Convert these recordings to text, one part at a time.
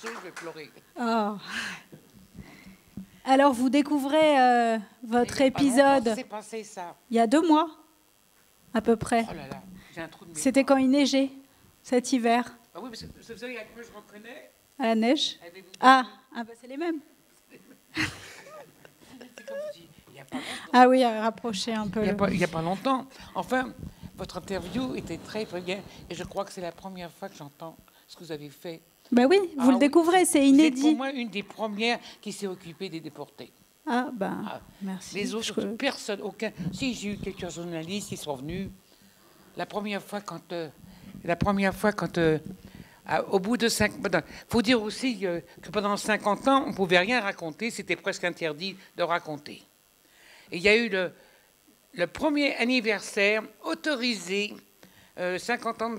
Je vais pleurer. Oh. Alors, vous découvrez votre épisode. C'est passé ça. Il y a 2 mois, à peu près. Oh là là, j'ai un trou de mémoire. C'était quand il neigeait, cet hiver. Ah oui, parce que vous savez, avec moi, je reconnais. À la neige. Ah, bah c'est les mêmes. C'est comme je dis, il n'y a pas longtemps. Ah oui, rapprocher un peu. Il n'y a pas longtemps. Enfin, votre interview était très bien. Et je crois que c'est la première fois que j'entends ce que vous avez fait. Ben oui, vous le découvrez, c'est inédit. C'est pour moi une des premières qui s'est occupée des déportés. Ah ben, merci. Les autres, personne, aucun. Si, j'ai eu quelques journalistes qui sont venus. La première fois quand au bout de 5... Il faut dire aussi que pendant 50 ans, on ne pouvait rien raconter. C'était presque interdit de raconter. Et il y a eu le premier anniversaire autorisé, 50 ans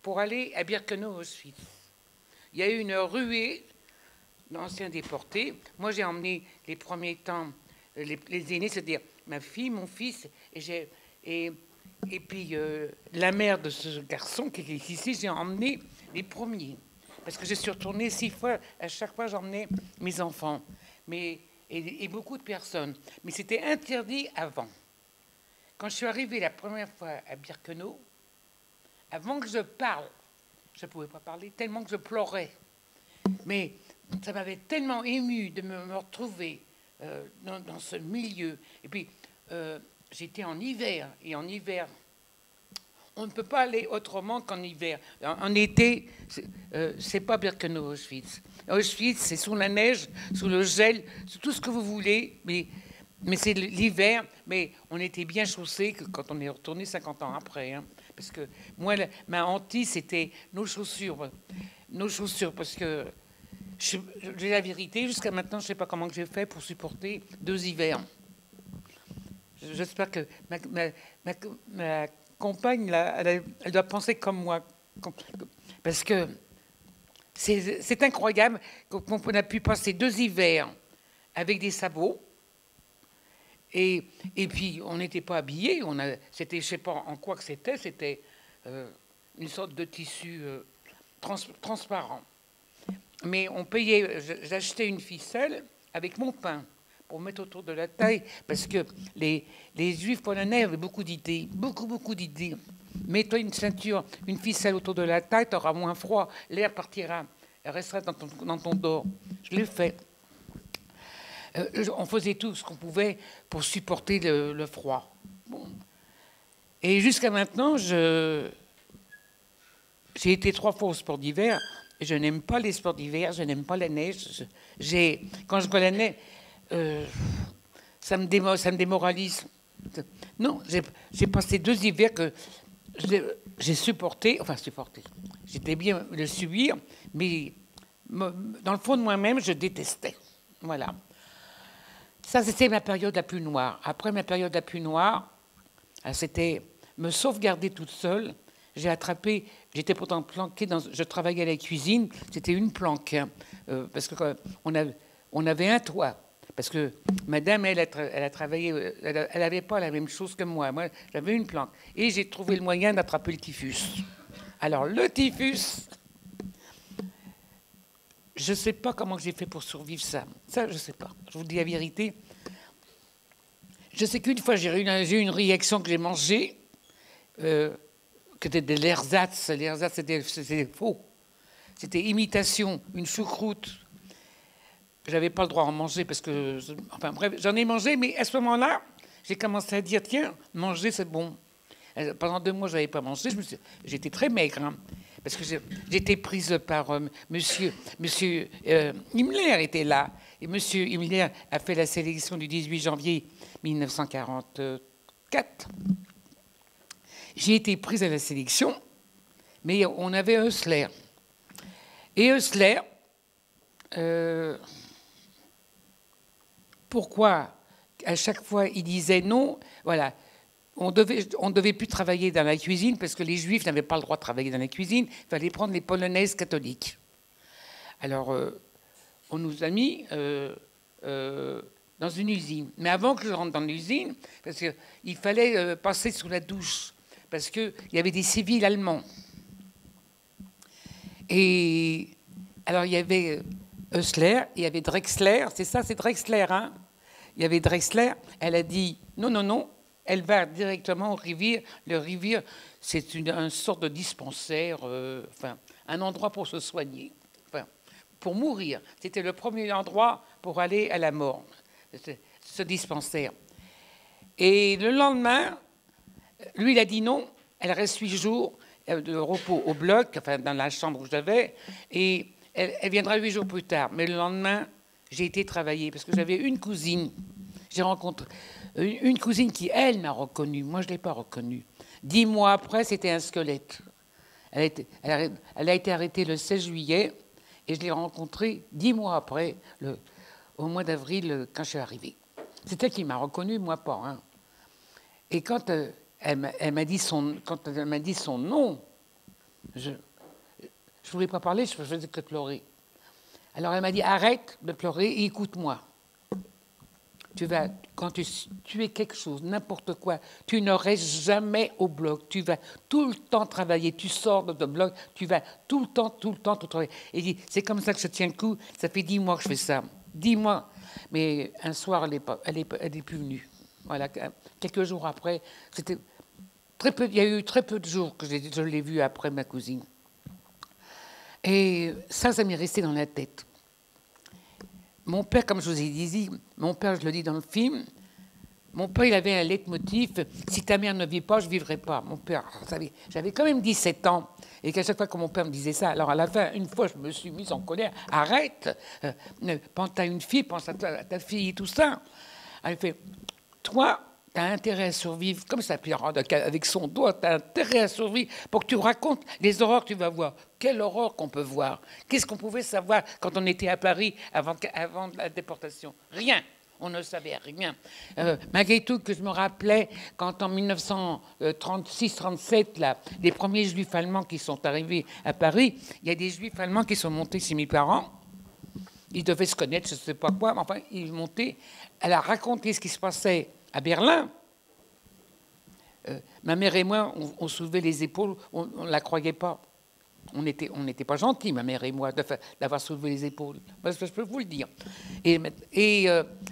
pour aller à Birkenau, Auschwitz. Il y a eu une ruée d'anciens déportés. Moi, j'ai emmené les premiers temps les aînés, c'est-à-dire ma fille, mon fils, et puis la mère de ce garçon qui est ici, j'ai emmené les premiers. Parce que je suis retournée 6 fois, à chaque fois j'emmenais mes enfants, et beaucoup de personnes. Mais c'était interdit avant. Quand je suis arrivée la première fois à Birkenau, avant que je parle, je ne pouvais pas parler, tellement que je pleurais. Mais ça m'avait tellement ému de me retrouver dans ce milieu. Et puis, j'étais en hiver. Et en hiver, on ne peut pas aller autrement qu'en hiver. En été, c'est pas Birkenau, Auschwitz. Auschwitz, c'est sous la neige, sous le gel, sous tout ce que vous voulez. Mais c'est l'hiver. Mais on était bien chaussés quand on est retourné 50 ans après. Hein. Parce que moi, ma hantise, c'était nos chaussures. Nos chaussures, parce que j'ai la vérité, jusqu'à maintenant, je ne sais pas comment j'ai fait pour supporter 2 hivers. J'espère que ma compagne, elle doit penser comme moi. Parce que c'est incroyable qu'on a pu passer 2 hivers avec des sabots. Et puis, on n'était pas habillés. C'était, je ne sais pas en quoi que c'était une sorte de tissu transparent. Mais on payait, j'achetais une ficelle avec mon pain pour mettre autour de la taille, parce que les Juifs polonais avaient beaucoup d'idées, beaucoup d'idées. Mets-toi une ceinture, une ficelle autour de la taille, tu auras moins froid, l'air partira, elle restera dans ton dos. Je l'ai fait. On faisait tout ce qu'on pouvait pour supporter le froid. Bon. Et jusqu'à maintenant, j'ai été 3 fois au sport d'hiver. Je n'aime pas les sports d'hiver, je n'aime pas la neige. Quand je vois la neige, ça me démoralise. Non, j'ai passé 2 hivers que j'ai supporté. J'étais bien le subir, mais dans le fond de moi-même, je détestais. Voilà. Ça, c'était ma période la plus noire. Après ma période la plus noire, c'était me sauvegarder toute seule. J'étais pourtant planquée je travaillais à la cuisine, c'était une planque, hein, parce qu'on avait un toit. Parce que madame, elle a travaillé, elle n'avait pas la même chose que moi. Moi, j'avais une planque. Et j'ai trouvé le moyen d'attraper le typhus. Alors, le typhus, je ne sais pas comment j'ai fait pour survivre ça. Ça, je ne sais pas. Je vous dis la vérité. Je sais qu'une fois, j'ai eu une réaction que j'ai mangée, que c'était de l'ersatz. L'ersatz, c'était faux. C'était imitation, une choucroute. Je n'avais pas le droit d'en manger parce que... Enfin bref, j'en ai mangé, mais à ce moment-là, j'ai commencé à dire, tiens, manger, c'est bon. Pendant 2 mois, je n'avais pas mangé. J'étais très maigre, hein, parce que j'étais prise par monsieur Himmler était là. Et monsieur Himmler a fait la sélection du 18 janvier 1944. J'ai été prise à la sélection, mais on avait Hössler. Et Hössler, pourquoi à chaque fois il disait non, voilà, on devait plus travailler dans la cuisine parce que les Juifs n'avaient pas le droit de travailler dans la cuisine, il fallait prendre les Polonaises catholiques. Alors, on nous a mis dans une usine. Mais avant que je rentre dans l'usine, parce qu'il fallait passer sous la douche, parce qu'il y avait des civils allemands. Et alors, il y avait Hössler, il y avait Drexler, c'est ça, c'est Drexler, hein? Il y avait Drexler, elle a dit non, non, non, elle va directement au Rivière. Le Rivière, c'est une sorte de dispensaire, enfin, un endroit pour se soigner, enfin, pour mourir. C'était le premier endroit pour aller à la mort, ce dispensaire. Et le lendemain, lui, il a dit non, elle reste 8 jours de repos au bloc, enfin, dans la chambre où j'avais, et elle viendra 8 jours plus tard. Mais le lendemain, j'ai été travailler, parce que j'avais une cousine. J'ai rencontré une cousine qui, elle, m'a reconnue. Moi, je ne l'ai pas reconnue. 10 mois après, c'était un squelette. Elle a été arrêtée le 16 juillet, et je l'ai rencontrée 10 mois après, au mois d'avril, quand je suis arrivée. C'est elle qui m'a reconnue, moi pas. Hein. Et quand elle m'a dit son nom, je ne voulais pas parler, je faisais que pleurer. Alors elle m'a dit, arrête de pleurer et écoute-moi. Quand tu es quelque chose, n'importe quoi, tu ne restes jamais au bloc. Tu vas tout le temps travailler. Tu sors de ton bloc, tu vas tout le temps travailler. Et il dit, c'est comme ça que je tiens le coup. Ça fait 10 mois que je fais ça. 10 mois. Mais un soir, elle est plus venue. Voilà. Quelques jours après, il y a eu très peu de jours que je l'ai vue après ma cousine. Et ça m'est resté dans la tête. Mon père, comme je vous ai dit, mon père, je le dis dans le film, mon père, il avait un leitmotiv, si ta mère ne vit pas, je ne vivrai pas. Mon père, j'avais quand même 17 ans, et qu'à chaque fois que mon père me disait ça, alors à la fin, une fois, je me suis mise en colère, arrête, pense à une fille, pense à ta fille et tout ça. Elle fait, toi, tu as intérêt à survivre, comme ça, puis avec son doigt, tu as intérêt à survivre pour que tu racontes les horreurs que tu vas voir. Quelle horreur qu'on peut voir. Qu'est-ce qu'on pouvait savoir quand on était à Paris avant la déportation? Rien. On ne savait rien. Malgré tout, que je me rappelais quand en 1936-37, les premiers juifs allemands qui sont arrivés à Paris, il y a des juifs allemands qui sont montés chez mes parents. Ils devaient se connaître, je ne sais pas quoi, mais enfin, ils montaient. Elle a raconté ce qui se passait à Berlin. Ma mère et moi, on soulevait les épaules, on ne la croyait pas. On n'était pas gentils, ma mère et moi, d'avoir soulevé les épaules. Je peux vous le dire. Et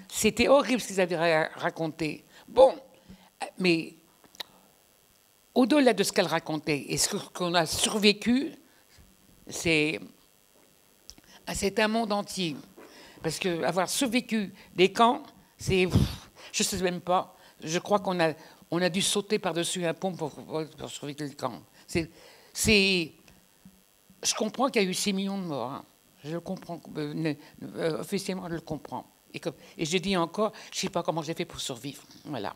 c'était horrible ce qu'ils avaient raconté. Bon, mais au-delà de ce qu'elle racontait, et ce qu'on a survécu, c'est un monde entier. Parce qu'avoir survécu des camps, je ne sais même pas, je crois qu'on a dû sauter par-dessus un pont pour survivre les camps. Je comprends qu'il y a eu 6 millions de morts. Hein. Je le comprends. Officiellement, je le comprends. Et je dis encore, je ne sais pas comment j'ai fait pour survivre. Voilà.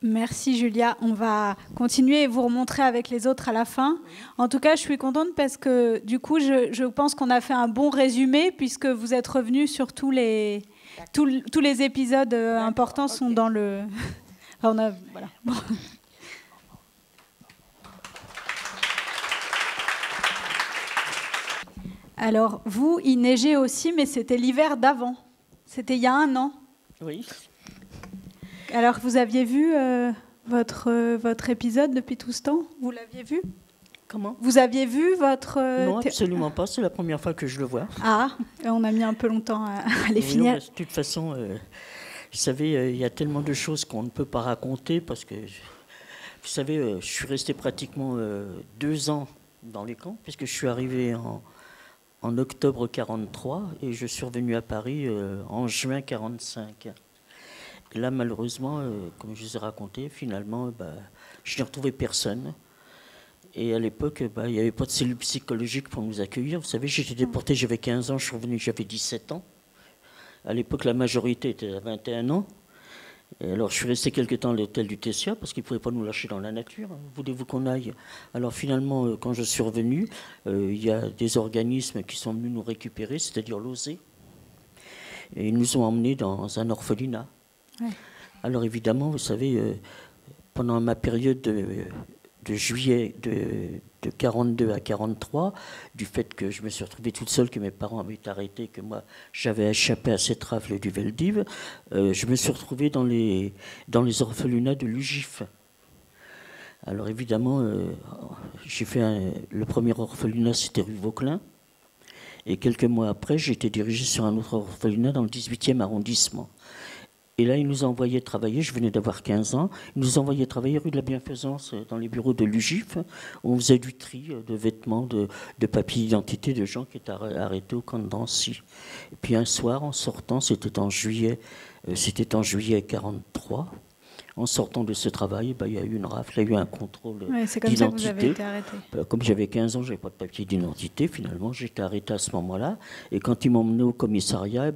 Merci Julia. On va continuer et vous remontrer avec les autres à la fin. En tout cas, je suis contente parce que du coup, je pense qu'on a fait un bon résumé puisque vous êtes revenus sur tous les épisodes importants sont dans le... Voilà. Bon. Alors, vous, il neigeait aussi, mais c'était l'hiver d'avant. C'était il y a 1 an. Oui. Alors, vous aviez vu votre épisode depuis tout ce temps? Vous l'aviez vu? Comment? Vous aviez vu votre... Non, absolument pas. C'est la première fois que je le vois. Ah, on a mis un peu longtemps à les finir. Non, de toute façon, vous savez, il y a tellement de choses qu'on ne peut pas raconter parce que, vous savez, je suis resté pratiquement 2 ans dans les camps puisque je suis arrivé en octobre 43 et je suis revenu à Paris en juin 45. Et là, malheureusement, comme je vous ai raconté, finalement, je n'ai retrouvé personne. Et à l'époque, il n'y avait pas de cellule psychologique pour nous accueillir. Vous savez, j'étais déporté, j'avais 15 ans, je suis revenu, j'avais 17 ans. À l'époque, la majorité était à 21 ans. Et alors, je suis resté quelque temps à l'hôtel du Tessia parce qu'ils ne pouvaient pas nous lâcher dans la nature. Voulez-vous qu'on aille? Alors, finalement, quand je suis revenu, il y a des organismes qui sont venus nous récupérer, c'est-à-dire l'OSE. Et ils nous ont emmenés dans un orphelinat. Ouais. Alors, évidemment, vous savez, pendant ma période de juillet de 42 à 43, du fait que je me suis retrouvée toute seule, que mes parents avaient été arrêtés, que moi j'avais échappé à cette rafle du Veldiv, je me suis retrouvée dans les orphelinats de l'UGIF. Alors évidemment, j'ai fait le premier orphelinat, c'était rue Vauquelin. Et quelques mois après, j'ai été dirigé sur un autre orphelinat dans le 18e arrondissement. Et là, ils nous envoyaient travailler, je venais d'avoir 15 ans, ils nous envoyaient travailler rue de la Bienfaisance, dans les bureaux de l'UGIF, où on faisait du tri de vêtements, de papiers d'identité de gens qui étaient arrêtés au camp de Drancy. Et puis un soir, en sortant, c'était en juillet 43, en sortant de ce travail, il y a eu une rafle, il y a eu un contrôle d'identité. C'est comme ça que vous avez été arrêté. Comme j'avais 15 ans, je n'avais pas de papier d'identité, finalement, j'étais arrêté à ce moment-là. Et quand ils m'ont emmené au commissariat,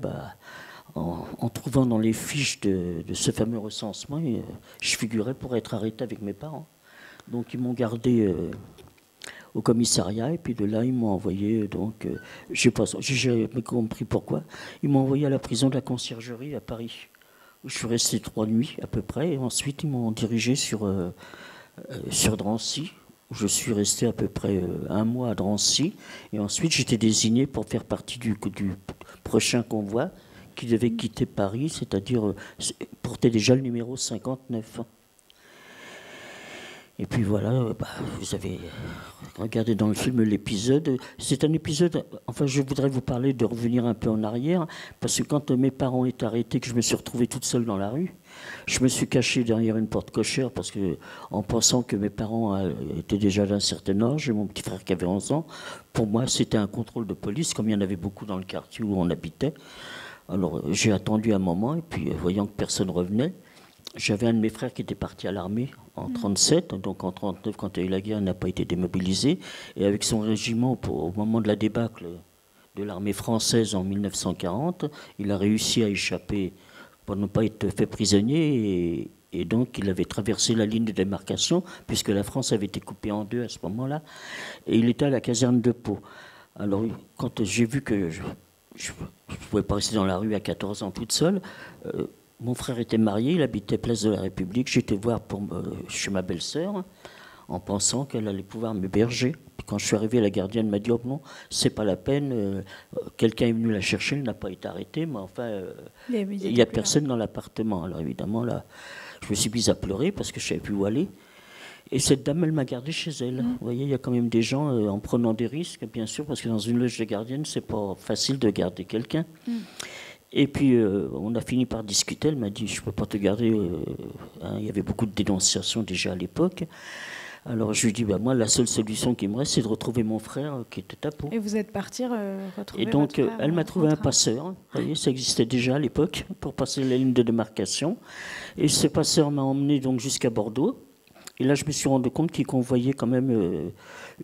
en trouvant dans les fiches de ce fameux recensement, je figurais pour être arrêté avec mes parents. Donc ils m'ont gardé au commissariat, et puis de là ils m'ont envoyé, j'ai jamais compris pourquoi, ils m'ont envoyé à la prison de la Conciergerie à Paris, où je suis resté 3 nuits à peu près, et ensuite ils m'ont dirigé sur Drancy, où je suis resté à peu près 1 mois à Drancy, et ensuite j'étais désigné pour faire partie du prochain convoi qui devait quitter Paris, c'est-à-dire portait déjà le numéro 59. Et puis voilà, vous avez regardé dans le film l'épisode. C'est un épisode, enfin je voudrais vous parler de revenir un peu en arrière, parce que quand mes parents étaient arrêtés, que je me suis retrouvée toute seule dans la rue, je me suis cachée derrière une porte cochère, parce que en pensant que mes parents étaient déjà d'un certain âge, et mon petit frère qui avait 11 ans, pour moi c'était un contrôle de police, comme il y en avait beaucoup dans le quartier où on habitait. Alors j'ai attendu un moment, et puis voyant que personne revenait, j'avais un de mes frères qui était parti à l'armée en 1937, donc en 1939, quand il y a eu la guerre, il n'a pas été démobilisé, et avec son régiment, au moment de la débâcle de l'armée française en 1940, il a réussi à échapper pour ne pas être fait prisonnier, et donc il avait traversé la ligne de démarcation, puisque la France avait été coupée en deux à ce moment-là, et il était à la caserne de Pau. Alors quand j'ai vu que je ne pouvais pas rester dans la rue à 14 ans toute seule. Mon frère était marié, il habitait Place de la République. J'étais voir chez ma belle-sœur en pensant qu'elle allait pouvoir m'héberger. Puis quand je suis arrivé, la gardienne m'a dit « Oh non, c'est pas la peine, quelqu'un est venu la chercher, elle n'a pas été arrêtée, mais enfin, il n'y a personne dans l'appartement. » Alors évidemment, là, je me suis mise à pleurer parce que je ne savais plus où aller. Et cette dame, elle m'a gardé chez elle. Vous voyez, il y a quand même des gens, en prenant des risques, bien sûr, parce que dans une loge de gardienne, c'est pas facile de garder quelqu'un. Et puis, on a fini par discuter. Elle m'a dit, je ne peux pas te garder. Il y avait beaucoup de dénonciations déjà à l'époque. Alors, je lui ai dit, moi, la seule solution qui me reste, c'est de retrouver mon frère qui était à Pau. Et vous êtes parti retrouver Et donc, votre frère, elle m'a trouvé un passeur. Vous voyez, ça existait déjà à l'époque, pour passer la ligne de démarcation. Et ce passeur m'a emmené donc jusqu'à Bordeaux. Et là, je me suis rendu compte qu'il convoyait quand même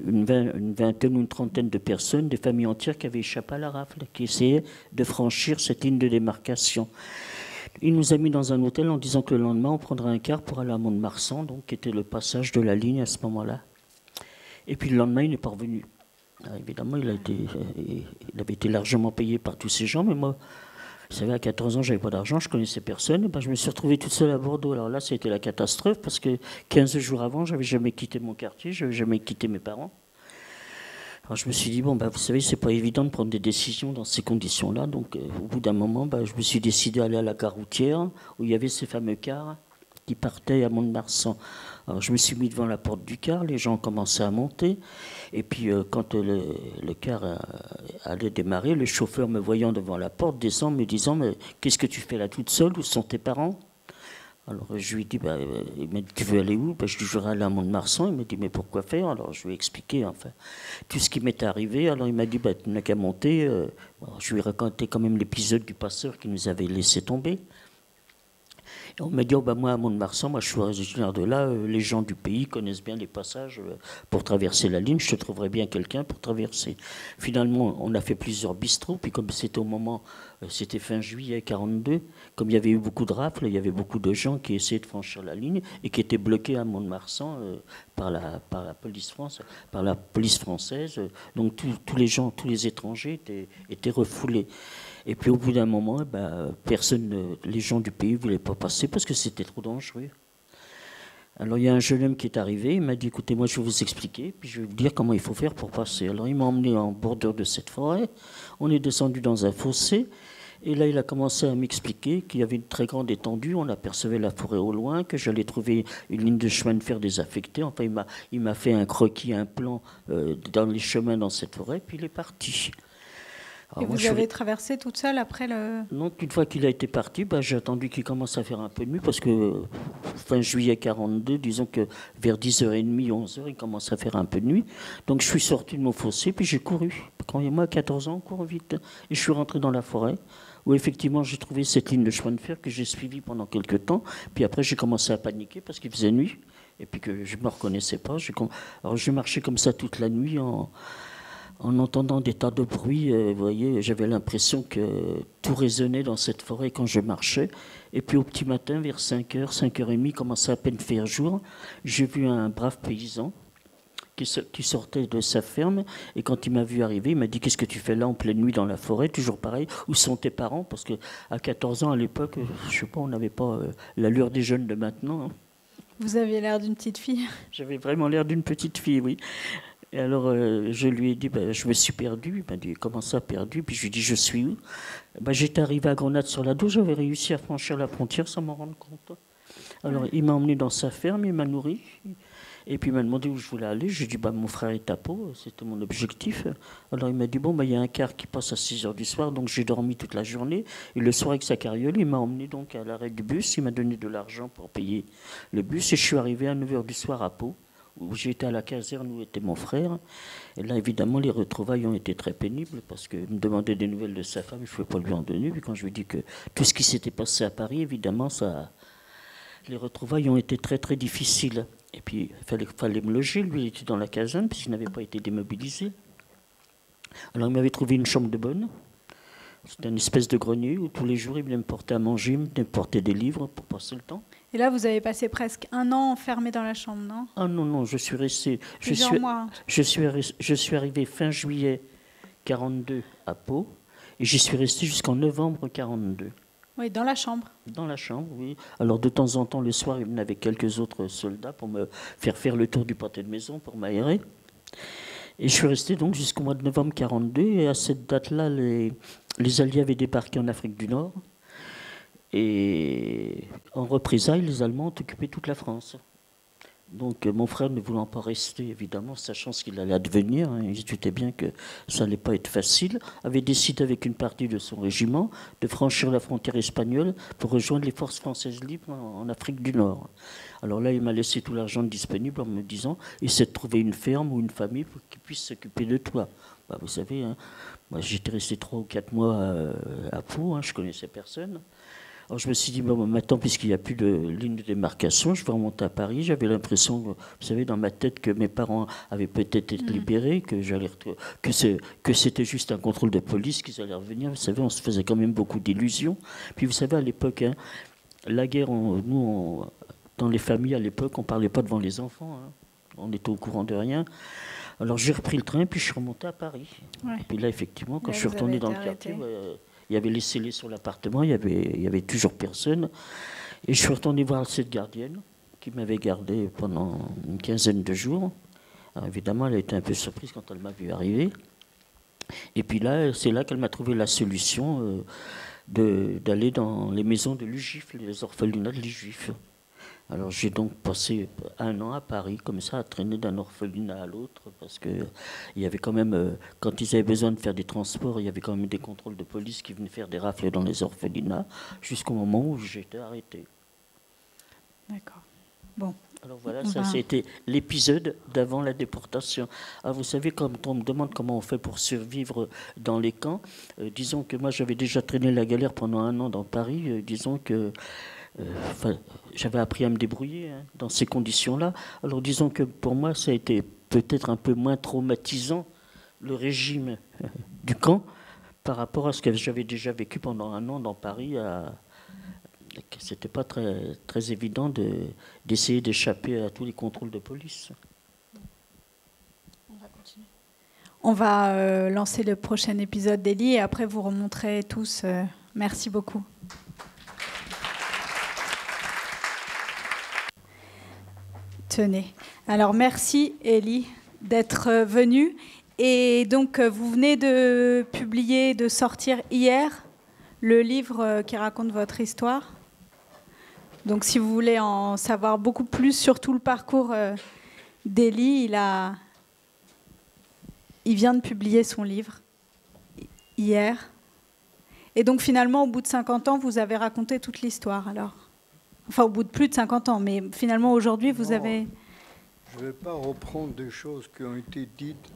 une vingtaine ou une trentaine de personnes, des familles entières qui avaient échappé à la rafle, qui essayaient de franchir cette ligne de démarcation. Il nous a mis dans un hôtel en disant que le lendemain, on prendrait un car pour aller à Mont-de-Marsan, donc qui était le passage de la ligne à ce moment-là. Et puis le lendemain, il n'est pas revenu. Alors, évidemment, il avait été largement payé par tous ces gens, mais moi, vous savez, à 14 ans, je n'avais pas d'argent, je ne connaissais personne. Je me suis retrouvée toute seule à Bordeaux. Alors là, c'était la catastrophe, parce que 15 jours avant, je n'avais jamais quitté mon quartier, je n'avais jamais quitté mes parents. Alors je me suis dit, vous savez, c'est pas évident de prendre des décisions dans ces conditions-là. Donc au bout d'un moment, je me suis décidé à aller à la gare routière, où il y avait ces fameux cars qui partaient à Mont-de-Marsan. Alors je me suis mis devant la porte du car, les gens commençaient à monter. Et puis quand le car allait démarrer, le chauffeur, me voyant devant la porte, descend me disant, mais qu'est-ce que tu fais là toute seule, où sont tes parents? Alors je lui ai dit, il m'a dit, tu veux aller où? Je lui ai dit, je voudrais aller à Mont-de-Marsan. Il m'a dit, mais pourquoi faire? Alors je lui ai expliqué tout ce qui m'était arrivé. Alors il m'a dit, tu n'as qu'à monter. Je lui ai raconté quand même l'épisode du passeur qui nous avait laissé tomber. Et on m'a dit, moi à Mont-de-Marsan, je suis originaire de là, les gens du pays connaissent bien les passages pour traverser la ligne, je te trouverai bien quelqu'un pour traverser. Finalement, on a fait plusieurs bistrots, puis comme c'était au moment, c'était fin juillet 42, comme il y avait eu beaucoup de rafles, il y avait beaucoup de gens qui essayaient de franchir la ligne et qui étaient bloqués à Mont-de-Marsan par la police française. Donc tous les gens, tous les étrangers étaient refoulés. Et puis au bout d'un moment, les gens du pays ne voulaient pas passer parce que c'était trop dangereux. Alors il y a un jeune homme qui est arrivé, il m'a dit écoutez, moi je vais vous expliquer, puis je vais vous dire comment il faut faire pour passer. Alors il m'a emmené en bordure de cette forêt, on est descendu dans un fossé, et là il a commencé à m'expliquer qu'il y avait une très grande étendue, on apercevait la forêt au loin, que j'allais trouver une ligne de chemin de fer désaffectée. Enfin il m'a fait un croquis, un plan dans les chemins dans cette forêt, puis il est parti. Alors et vous avez traversé toute seule après le... Non, une fois qu'il a été parti, j'ai attendu qu'il commence à faire un peu de nuit parce que fin juillet 42, disons que vers 10h30, 11h, il commence à faire un peu de nuit. Donc je suis sorti de mon fossé, puis j'ai couru. Quand moi, à 14 ans, on court vite. Et je suis rentré dans la forêt où effectivement j'ai trouvé cette ligne de chemin de fer que j'ai suivie pendant quelques temps. Puis après, j'ai commencé à paniquer parce qu'il faisait nuit et puis que je ne me reconnaissais pas. Alors je marchais comme ça toute la nuit en entendant des tas de bruits. Vous voyez, j'avais l'impression que tout résonnait dans cette forêt quand je marchais. Et puis au petit matin, vers 5h, 5h30, commençait à peine faire jour, j'ai vu un brave paysan qui sortait de sa ferme. Et quand il m'a vu arriver, il m'a dit « Qu'est-ce que tu fais là en pleine nuit dans la forêt ?» Toujours pareil. « Où sont tes parents ?» Parce qu'à 14 ans, à l'époque, je sais pas, on n'avait pas l'allure des jeunes de maintenant. Hein. Vous aviez l'air d'une petite fille. J'avais vraiment l'air d'une petite fille, oui. Et alors, je lui ai dit, je me suis perdu. Il m'a dit, comment ça, perdu? Puis je lui ai dit, je suis où? J'étais arrivé à Grenade-sur-la-Dour, j'avais réussi à franchir la frontière sans m'en rendre compte. Alors, il m'a emmené dans sa ferme, il m'a nourri. Et puis, il m'a demandé où je voulais aller. Je lui ai dit, mon frère est à Pau, c'était mon objectif. Alors, il m'a dit, il y a un car qui passe à 6h du soir, donc j'ai dormi toute la journée. Et le soir, avec sa carriole, il m'a emmené donc à l'arrêt du bus. Il m'a donné de l'argent pour payer le bus. Et je suis arrivé à 9h du soir à Pau, où j'étais à la caserne où était mon frère. Et là, évidemment, les retrouvailles ont été très pénibles parce qu'il me demandait des nouvelles de sa femme, je ne pouvais pas lui en donner. Puis quand je lui ai dit que tout ce qui s'était passé à Paris, évidemment, les retrouvailles ont été très, très difficiles. Et puis, il fallait me loger. Lui, il était dans la caserne puisqu'il n'avait pas été démobilisé. Alors, il m'avait trouvé une chambre de bonne. C'était une espèce de grenier où tous les jours, il venait me porter à manger, il venait me porter des livres pour passer le temps. Et là, vous avez passé presque 1 an enfermé dans la chambre, non? Ah non, je suis resté... Plusieurs mois. Je suis arrivé fin juillet 42 à Pau et j'y suis resté jusqu'en novembre 42. Oui, dans la chambre. Dans la chambre, oui. Alors de temps en temps, le soir, il venait avec quelques autres soldats pour me faire le tour du pâté de maison, pour m'aérer. Et je suis resté donc jusqu'au mois de novembre 42 et à cette date-là, les Alliés avaient débarqué en Afrique du Nord. Et en représailles, les Allemands ont occupé toute la France. Donc mon frère, ne voulant pas rester, évidemment, sachant ce qu'il allait advenir, il se doutait bien que ça n'allait pas être facile, avait décidé avec une partie de son régiment de franchir la frontière espagnole pour rejoindre les forces françaises libres en Afrique du Nord. Alors là, il m'a laissé tout l'argent disponible en me disant « Essaie de trouver une ferme ou une famille pour qu'ils puissent s'occuper de toi. » Vous savez, moi j'étais resté 3 ou 4 mois à Pau, je ne connaissais personne. Alors je me suis dit, maintenant, puisqu'il n'y a plus de ligne de démarcation, je vais remonter à Paris. J'avais l'impression, vous savez, dans ma tête, que mes parents avaient peut-être été libérés, que c'était juste un contrôle de police, qu'ils allaient revenir. Vous savez, on se faisait quand même beaucoup d'illusions. Puis vous savez, à l'époque, la guerre, dans les familles, à l'époque, on ne parlait pas devant les enfants. On était au courant de rien. Alors j'ai repris le train, puis je suis remonté à Paris. Ouais. Et puis là, effectivement, quand je suis retourné dans le quartier... il y avait les scellés sur l'appartement, il y avait toujours personne. Et je suis retourné voir cette gardienne qui m'avait gardé pendant une quinzaine de jours. Alors évidemment, elle a été un peu surprise quand elle m'a vu arriver. Et puis là, c'est là qu'elle m'a trouvé la solution d'aller dans les maisons de l'UJIF, les orphelinats de l'UJIF. Alors j'ai donc passé 1 an à Paris, comme ça, à traîner d'un orphelinat à l'autre, parce qu'il y avait quand même, quand ils avaient besoin de faire des transports, il y avait quand même des contrôles de police qui venaient faire des rafles dans les orphelinats, jusqu'au moment où j'ai été arrêté. D'accord. Bon. Alors voilà, ça c'était l'épisode d'avant la déportation. Alors vous savez, quand on me demande comment on fait pour survivre dans les camps, disons que moi j'avais déjà traîné la galère pendant 1 an dans Paris, disons que... j'avais appris à me débrouiller dans ces conditions-là. Alors disons que pour moi, ça a été peut-être un peu moins traumatisant, le régime du camp, par rapport à ce que j'avais déjà vécu pendant 1 an dans Paris. C'était pas très, très évident d'essayer d'échapper à tous les contrôles de police. On va continuer. On va lancer le prochain épisode d'Élie et après vous remonterez tous. Merci beaucoup. Tenez. Alors, merci, Élie, d'être venue. Et donc, vous venez de publier, de sortir hier, le livre qui raconte votre histoire. Donc, si vous voulez en savoir beaucoup plus sur tout le parcours d'Élie, il vient de publier son livre hier. Et donc, finalement, au bout de 50 ans, vous avez raconté toute l'histoire, alors. Enfin, au bout de plus de 50 ans, mais finalement, aujourd'hui, vous avez... Je ne vais pas reprendre des choses qui ont été dites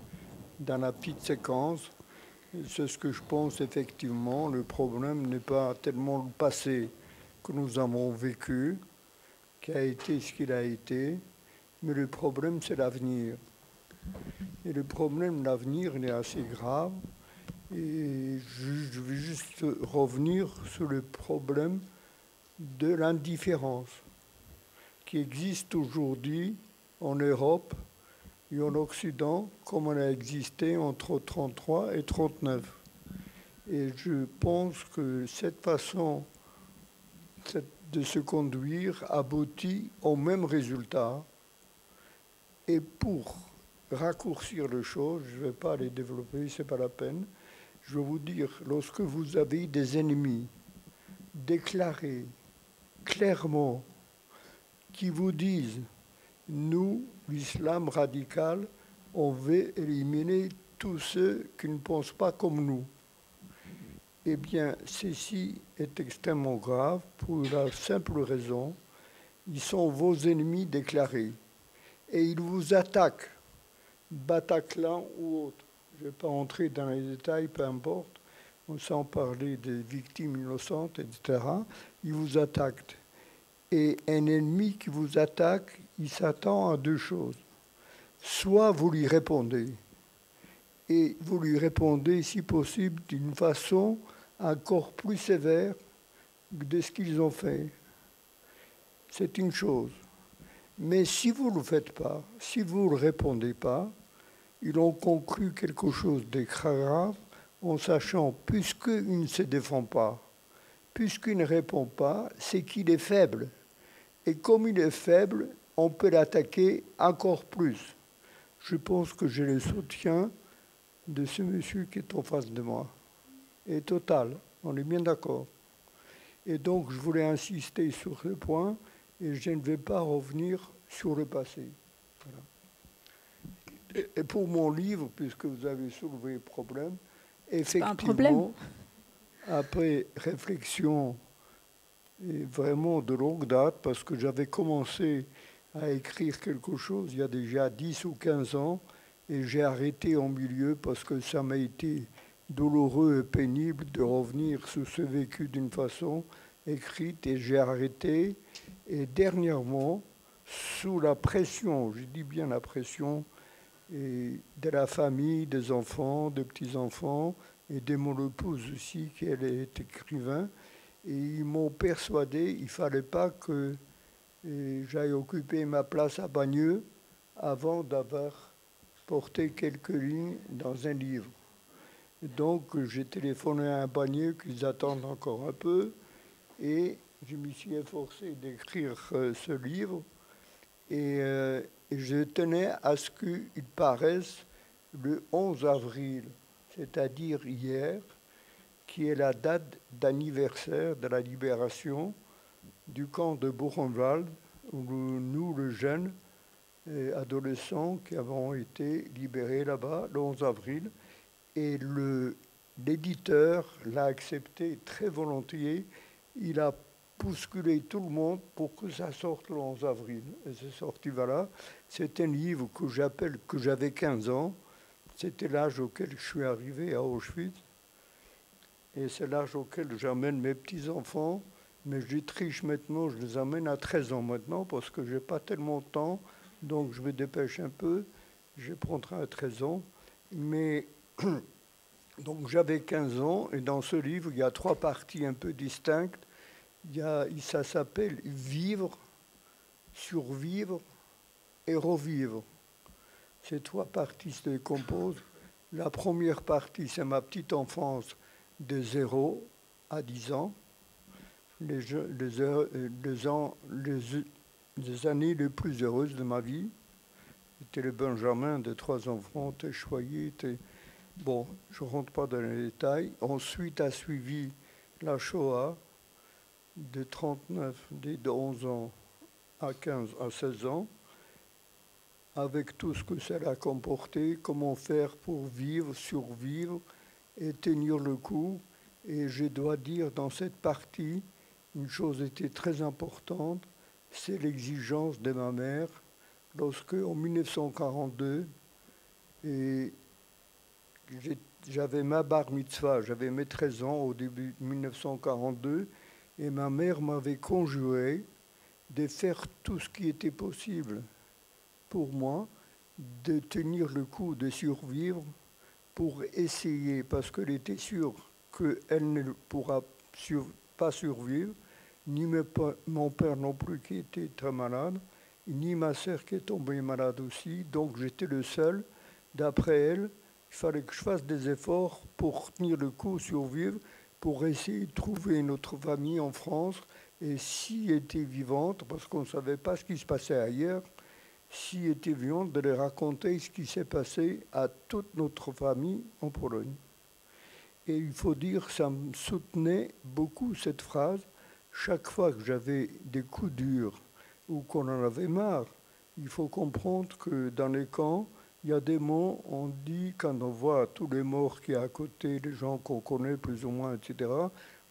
dans la petite séquence. C'est ce que je pense, effectivement. Le problème n'est pas tellement le passé que nous avons vécu, qui a été ce qu'il a été, mais le problème, c'est l'avenir. Et le problème de l'avenir, il est assez grave. Et je vais juste revenir sur le problème de l'indifférence qui existe aujourd'hui en Europe et en Occident, comme elle a existé entre 1933 et 1939. Et je pense que cette façon de se conduire aboutit au même résultat. Et pour raccourcir les choses, je ne vais pas les développer, ce n'est pas la peine. Je veux vous dire, lorsque vous avez des ennemis déclarés clairement, qui vous disent, nous, l'islam radical, on veut éliminer tous ceux qui ne pensent pas comme nous. Eh bien, ceci est extrêmement grave pour la simple raison, ils sont vos ennemis déclarés. Et ils vous attaquent, Bataclan ou autre. Je ne vais pas entrer dans les détails, peu importe. Sans parler des victimes innocentes, etc. Ils vous attaquent. Et un ennemi qui vous attaque, il s'attend à deux choses. Soit vous lui répondez, et vous lui répondez, si possible, d'une façon encore plus sévère de ce qu'ils ont fait. C'est une chose. Mais si vous ne le faites pas, si vous ne répondez pas, ils ont conclu quelque chose de grave, en sachant, puisqu'il ne se défend pas, puisqu'il ne répond pas, c'est qu'il est faible. Et comme il est faible, on peut l'attaquer encore plus. Je pense que j'ai le soutien de ce monsieur qui est en face de moi. Et total, on est bien d'accord. Et donc, je voulais insister sur ce point, et je ne vais pas revenir sur le passé. Voilà. Et pour mon livre, puisque vous avez soulevé le problème, effectivement, après réflexion et vraiment de longue date, parce que j'avais commencé à écrire quelque chose il y a déjà 10 ou 15 ans, et j'ai arrêté en milieu parce que ça m'a été douloureux et pénible de revenir sur ce vécu d'une façon écrite, et j'ai arrêté. Et dernièrement, sous la pression, je dis bien la pression, et de la famille, des enfants, des petits-enfants, et de mon épouse aussi, qui elle est écrivain. Et ils m'ont persuadé qu'il ne fallait pas que j'aille occuper ma place à Bagneux avant d'avoir porté quelques lignes dans un livre. Et donc j'ai téléphoné à un Bagneux qu'ils attendent encore un peu, et je me suis efforcé d'écrire ce livre. Et je tenais à ce qu'il paraisse le 11 avril, c'est-à-dire hier, qui est la date d'anniversaire de la libération du camp de Buchenwald, où nous, les jeunes adolescents qui avons été libérés là-bas le 11 avril. Et l'éditeur l'a accepté très volontiers. Il a bousculé tout le monde pour que ça sorte le 11 avril. Et c'est sorti, voilà. C'est un livre que j'avais 15 ans. C'était l'âge auquel je suis arrivé à Auschwitz. Et c'est l'âge auquel j'amène mes petits-enfants. Mais je triche maintenant, je les amène à 13 ans maintenant, parce que je n'ai pas tellement de temps. Donc je me dépêche un peu. Je prendrai à 13 ans. Mais donc j'avais 15 ans. Et dans ce livre, il y a 3 parties un peu distinctes. Ça s'appelle « Vivre, survivre et revivre ». Ces 3 parties se décomposent. La première partie, c'est ma petite enfance de 0 à 10 ans. des années les plus heureuses de ma vie. J'étais le Benjamin de 3 enfants, t'es choyé, Bon, je ne rentre pas dans les détails. Ensuite a suivi la Shoah de 39, de 11 ans à 15, à 16 ans, avec tout ce que cela a comporté, comment faire pour vivre, survivre et tenir le coup. Et je dois dire, dans cette partie, une chose était très importante, c'est l'exigence de ma mère, lorsque, en 1942, et j'avais ma bar mitzvah, j'avais mes 13 ans au début de 1942, et ma mère m'avait conjuré de faire tout ce qui était possible pour moi, de tenir le coup, de survivre, pour essayer, parce qu'elle était sûre qu'elle ne pourra pas survivre, ni mon père non plus qui était très malade, ni ma sœur qui est tombée malade aussi, donc j'étais le seul, d'après elle. Il fallait que je fasse des efforts pour tenir le coup, survivre, pour essayer de trouver notre famille en France, et si elle était vivante, parce qu'on ne savait pas ce qui se passait ailleurs, si elle était vivante, de leur raconter ce qui s'est passé à toute notre famille en Pologne. Et il faut dire que ça me soutenait beaucoup cette phrase. Chaque fois que j'avais des coups durs ou qu'on en avait marre, il faut comprendre que dans les camps, il y a des mots, on dit, quand on voit tous les morts qui y a à côté, les gens qu'on connaît plus ou moins, etc.,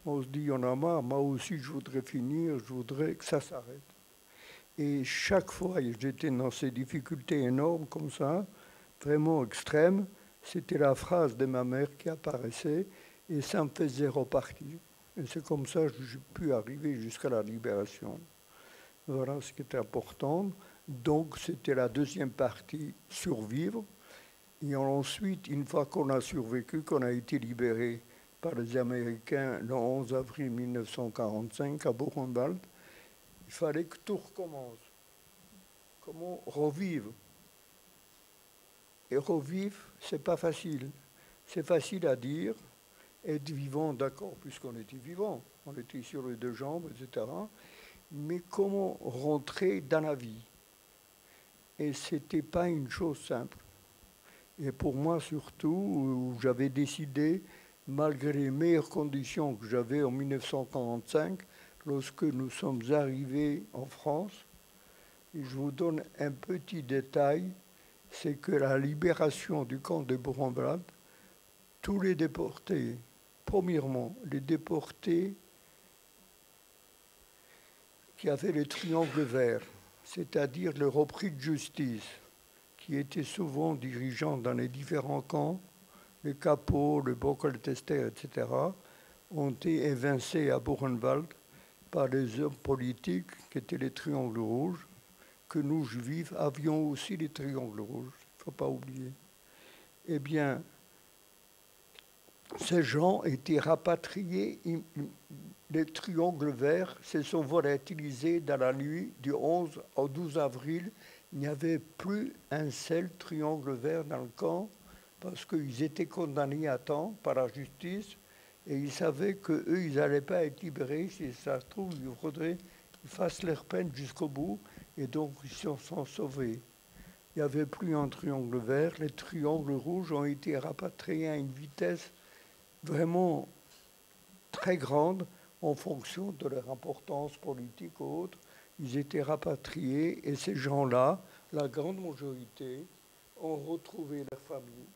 on se dit, on a marre, moi aussi je voudrais finir, je voudrais que ça s'arrête. Et chaque fois, j'étais dans ces difficultés énormes comme ça, vraiment extrêmes, c'était la phrase de ma mère qui apparaissait et ça me faisait repartir. Et c'est comme ça que j'ai pu arriver jusqu'à la libération. Voilà ce qui était important. Donc c'était la deuxième partie, survivre. Et ensuite, une fois qu'on a survécu, qu'on a été libéré par les Américains le 11 avril 1945 à Buchenwald, il fallait que tout recommence. Comment revivre? Et revivre, c'est pas facile. C'est facile à dire, être vivant, d'accord, puisqu'on était vivant, on était sur les deux jambes, etc. Mais comment rentrer dans la vie? Et c'était pas une chose simple. Et pour moi surtout, j'avais décidé, malgré les meilleures conditions que j'avais en 1945, lorsque nous sommes arrivés en France, et je vous donne un petit détail, c'est que la libération du camp de Buchenwald, tous les déportés, premièrement, les déportés qui avaient le triangle vert, c'est-à-dire le repris de justice, qui étaient souvent dirigeants dans les différents camps, le Capot, le Bockel-Tester, etc., ont été évincés à Buchenwald par les hommes politiques qui étaient les triangles rouges, que nous, Juifs, avions aussi les triangles rouges, il ne faut pas oublier. Eh bien, ces gens étaient rapatriés, les triangles verts se sont volatilisés dans la nuit du 11 au 12 avril. Il n'y avait plus un seul triangle vert dans le camp parce qu'ils étaient condamnés à temps par la justice et ils savaient qu'eux, ils n'allaient pas être libérés. Si ça se trouve, il faudrait qu'ils fassent leur peine jusqu'au bout et donc ils se sont sauvés. Il n'y avait plus un triangle vert. Les triangles rouges ont été rapatriés à une vitesse vraiment très grande en fonction de leur importance politique ou autre. Ils étaient rapatriés et ces gens-là, la grande majorité, ont retrouvé leur famille,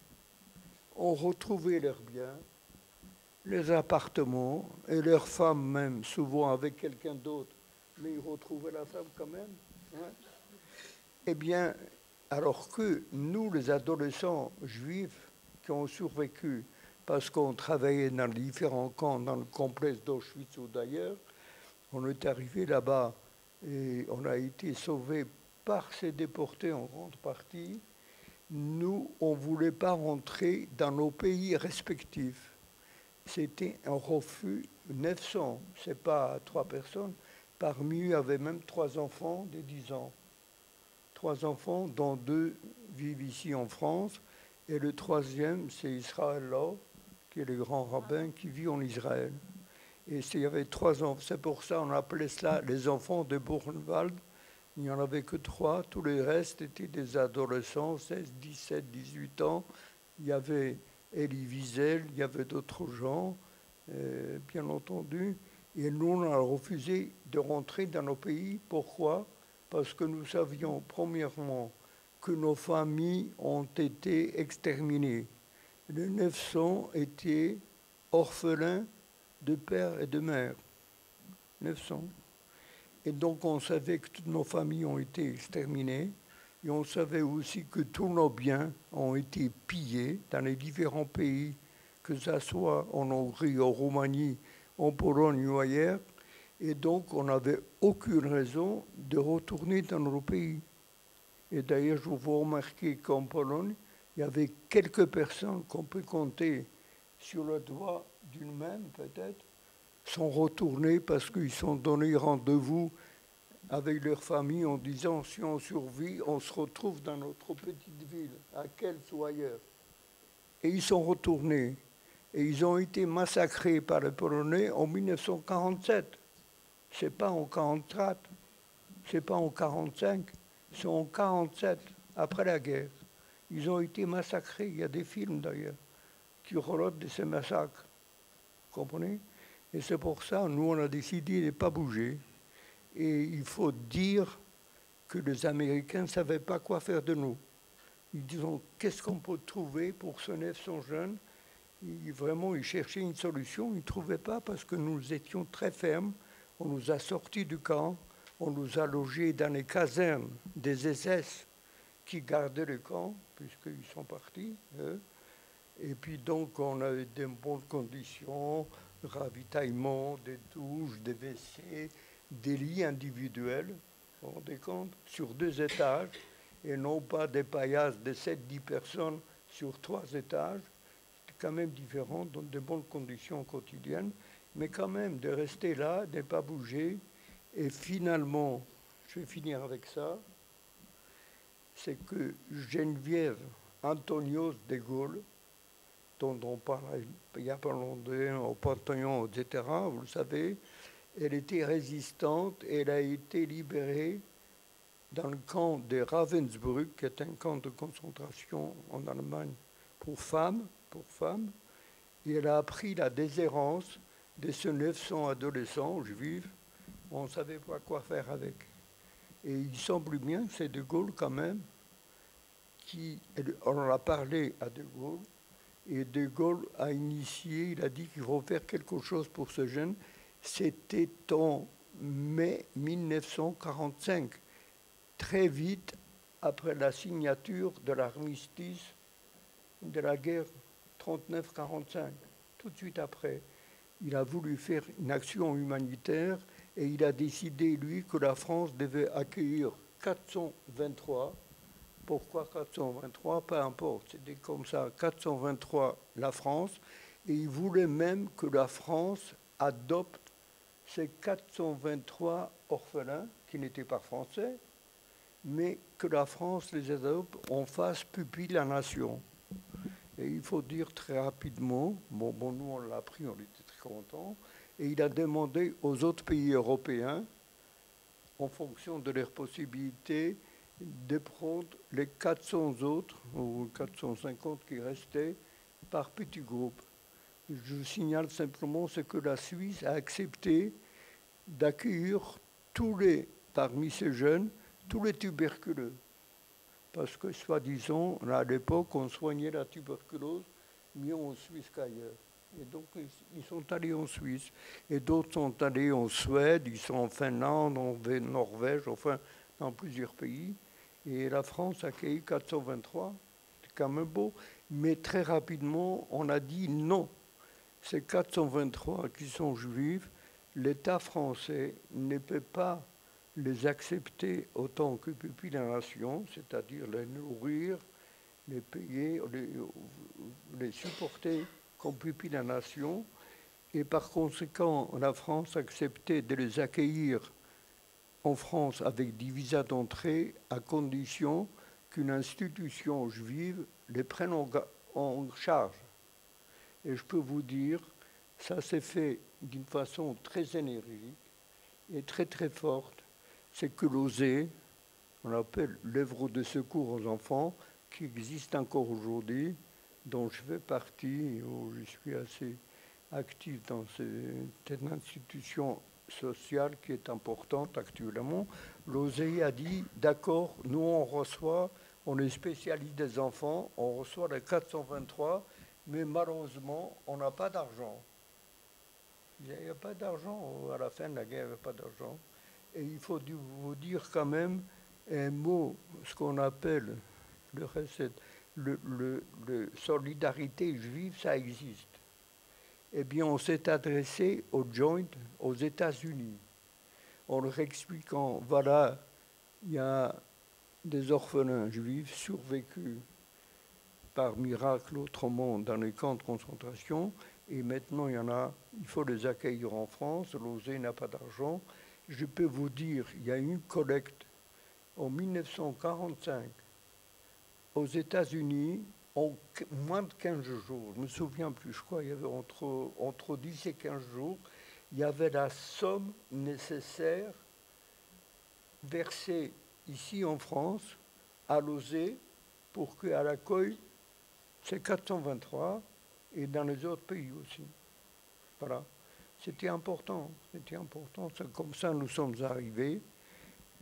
ont retrouvé leurs biens, les appartements et leurs femmes même, souvent avec quelqu'un d'autre, mais ils retrouvaient la femme quand même. Hein. Eh bien, alors que nous, les adolescents juifs qui ont survécu, parce qu'on travaillait dans les différents camps, dans le complexe d'Auschwitz ou d'ailleurs, on est arrivé là-bas et on a été sauvés par ces déportés en grande partie. Nous, on ne voulait pas rentrer dans nos pays respectifs. C'était un refus 900, ce n'est pas 3 personnes. Parmi eux, il y avait même 3 enfants de 10 ans. 3 enfants, dont 2 vivent ici en France. Et le 3e, c'est Israël Law, qui est le grand rabbin qui vit en Israël. Et il y avait 3 enfants. C'est pour ça qu'on appelait cela les enfants de Buchenwald, Il n'y en avait que 3. Tous les restes étaient des adolescents, 16, 17, 18 ans. Il y avait Elie Wiesel, il y avait d'autres gens, bien entendu. Et nous, on a refusé de rentrer dans nos pays. Pourquoi? Parce que nous savions, premièrement, que nos familles ont été exterminées. Les 900 étaient orphelins de père et de mère. 900. Et donc on savait que toutes nos familles ont été exterminées. Et on savait aussi que tous nos biens ont été pillés dans les différents pays, que ce soit en Hongrie, en Roumanie, en Pologne ou ailleurs. Et donc on n'avait aucune raison de retourner dans nos pays. Et d'ailleurs, je vous remarquer qu'en Pologne, il y avait quelques personnes qu'on peut compter sur le doigt d'une main, peut-être, sont retournés parce qu'ils sont donnés rendez-vous avec leur famille en disant si on survit, on se retrouve dans notre petite ville, à Kielce ou ailleurs. Et ils sont retournés. Et ils ont été massacrés par les Polonais en 1947. Ce n'est pas en 1944, ce n'est pas en 1945, c'est en 1947, après la guerre. Ils ont été massacrés. Il y a des films d'ailleurs qui relatent de ces massacres. Vous comprenez? Et c'est pour ça, nous, on a décidé de ne pas bouger. Et il faut dire que les Américains ne savaient pas quoi faire de nous. Ils disaient, qu'est-ce qu'on peut trouver pour ce 900 jeunes? Vraiment, ils cherchaient une solution. Ils ne trouvaient pas parce que nous étions très fermes. On nous a sortis du camp. On nous a logés dans les casernes des SS qui gardaient le camp, puisqu'ils sont partis, eux. Et puis donc, on avait de bonnes conditions, ravitaillement, des douches, des WC, des lits individuels, vous vous rendez compte, sur 2 étages, et non pas des paillasses de 7-10 personnes sur 3 étages. C'est quand même différent, dans de bonnes conditions quotidiennes, mais quand même de rester là, de ne pas bouger. Et finalement, je vais finir avec ça, c'est que Geneviève Antonios de Gaulle, dont on parle il n'y a pas longtemps au Panthéon, etc., vous le savez, elle était résistante et elle a été libérée dans le camp de Ravensbrück, qui est un camp de concentration en Allemagne pour femmes, et elle a appris la déshérence de ces 900 adolescents juifs. On ne savait pas quoi faire avec. Et il semble bien que c'est De Gaulle quand même, on en a parlé à De Gaulle, et De Gaulle a initié, il a dit qu'il faut faire quelque chose pour ce jeune. C'était en mai 1945, très vite après la signature de l'armistice de la guerre 39-45, tout de suite après. Il a voulu faire une action humanitaire et il a décidé, lui, que la France devait accueillir 423. Pourquoi 423? Peu importe, c'était comme ça, 423 la France. Et il voulait même que la France adopte ces 423 orphelins, qui n'étaient pas français, mais que la France les adopte en fasse pupille la nation. Et il faut dire très rapidement, bon, nous on l'a appris, on était très contents, et il a demandé aux autres pays européens, en fonction de leurs possibilités, de prendre les 400 autres, ou 450 qui restaient, par petits groupes. Je vous signale simplement ce que la Suisse a accepté d'accueillir parmi ces jeunes, tous les tuberculeux. Parce que, soi-disant, à l'époque, on soignait la tuberculose mieux en Suisse qu'ailleurs. Et donc, ils sont allés en Suisse. Et d'autres sont allés en Suède, ils sont en Finlande, en Norvège, enfin, dans plusieurs pays. Et la France a accueilli 423. C'est quand même beau. Mais très rapidement, on a dit non. Ces 423 qui sont juifs, l'État français ne peut pas les accepter autant que pupilles de la nation, c'est-à-dire les nourrir, les payer, les supporter comme pupilles de la nation. Et par conséquent, la France acceptait de les accueillir en France avec des visas d'entrée à condition qu'une institution juive les prenne en charge. Et je peux vous dire, ça s'est fait d'une façon très énergique et très très forte. C'est que l'OSE, on appelle l'œuvre de secours aux enfants, qui existe encore aujourd'hui, dont je fais partie, où je suis assez actif dans cette institution sociale qui est importante actuellement. L'OSEI a dit, d'accord, nous on reçoit, on est spécialiste des enfants, on reçoit les 423, mais malheureusement, on n'a pas d'argent. Il n'y a pas d'argent, à la fin de la guerre, il n'y avait pas d'argent. Et il faut vous dire quand même un mot, ce qu'on appelle le recette, le solidarité juive, ça existe. Eh bien, on s'est adressé au Joint, aux États-Unis, en leur expliquant, voilà, il y a des orphelins juifs survécus par miracle autrement dans les camps de concentration, et maintenant il y en a, il faut les accueillir en France, l'OSEI n'a pas d'argent. Je peux vous dire, il y a eu une collecte en 1945 aux États-Unis, en moins de 15 jours, je ne me souviens plus, je crois, il y avait entre 10 et 15 jours, il y avait la somme nécessaire versée ici en France à l'OSEI pour qu'elle accueille ces 423 et dans les autres pays aussi. Voilà. C'était important. C'est comme ça nous sommes arrivés.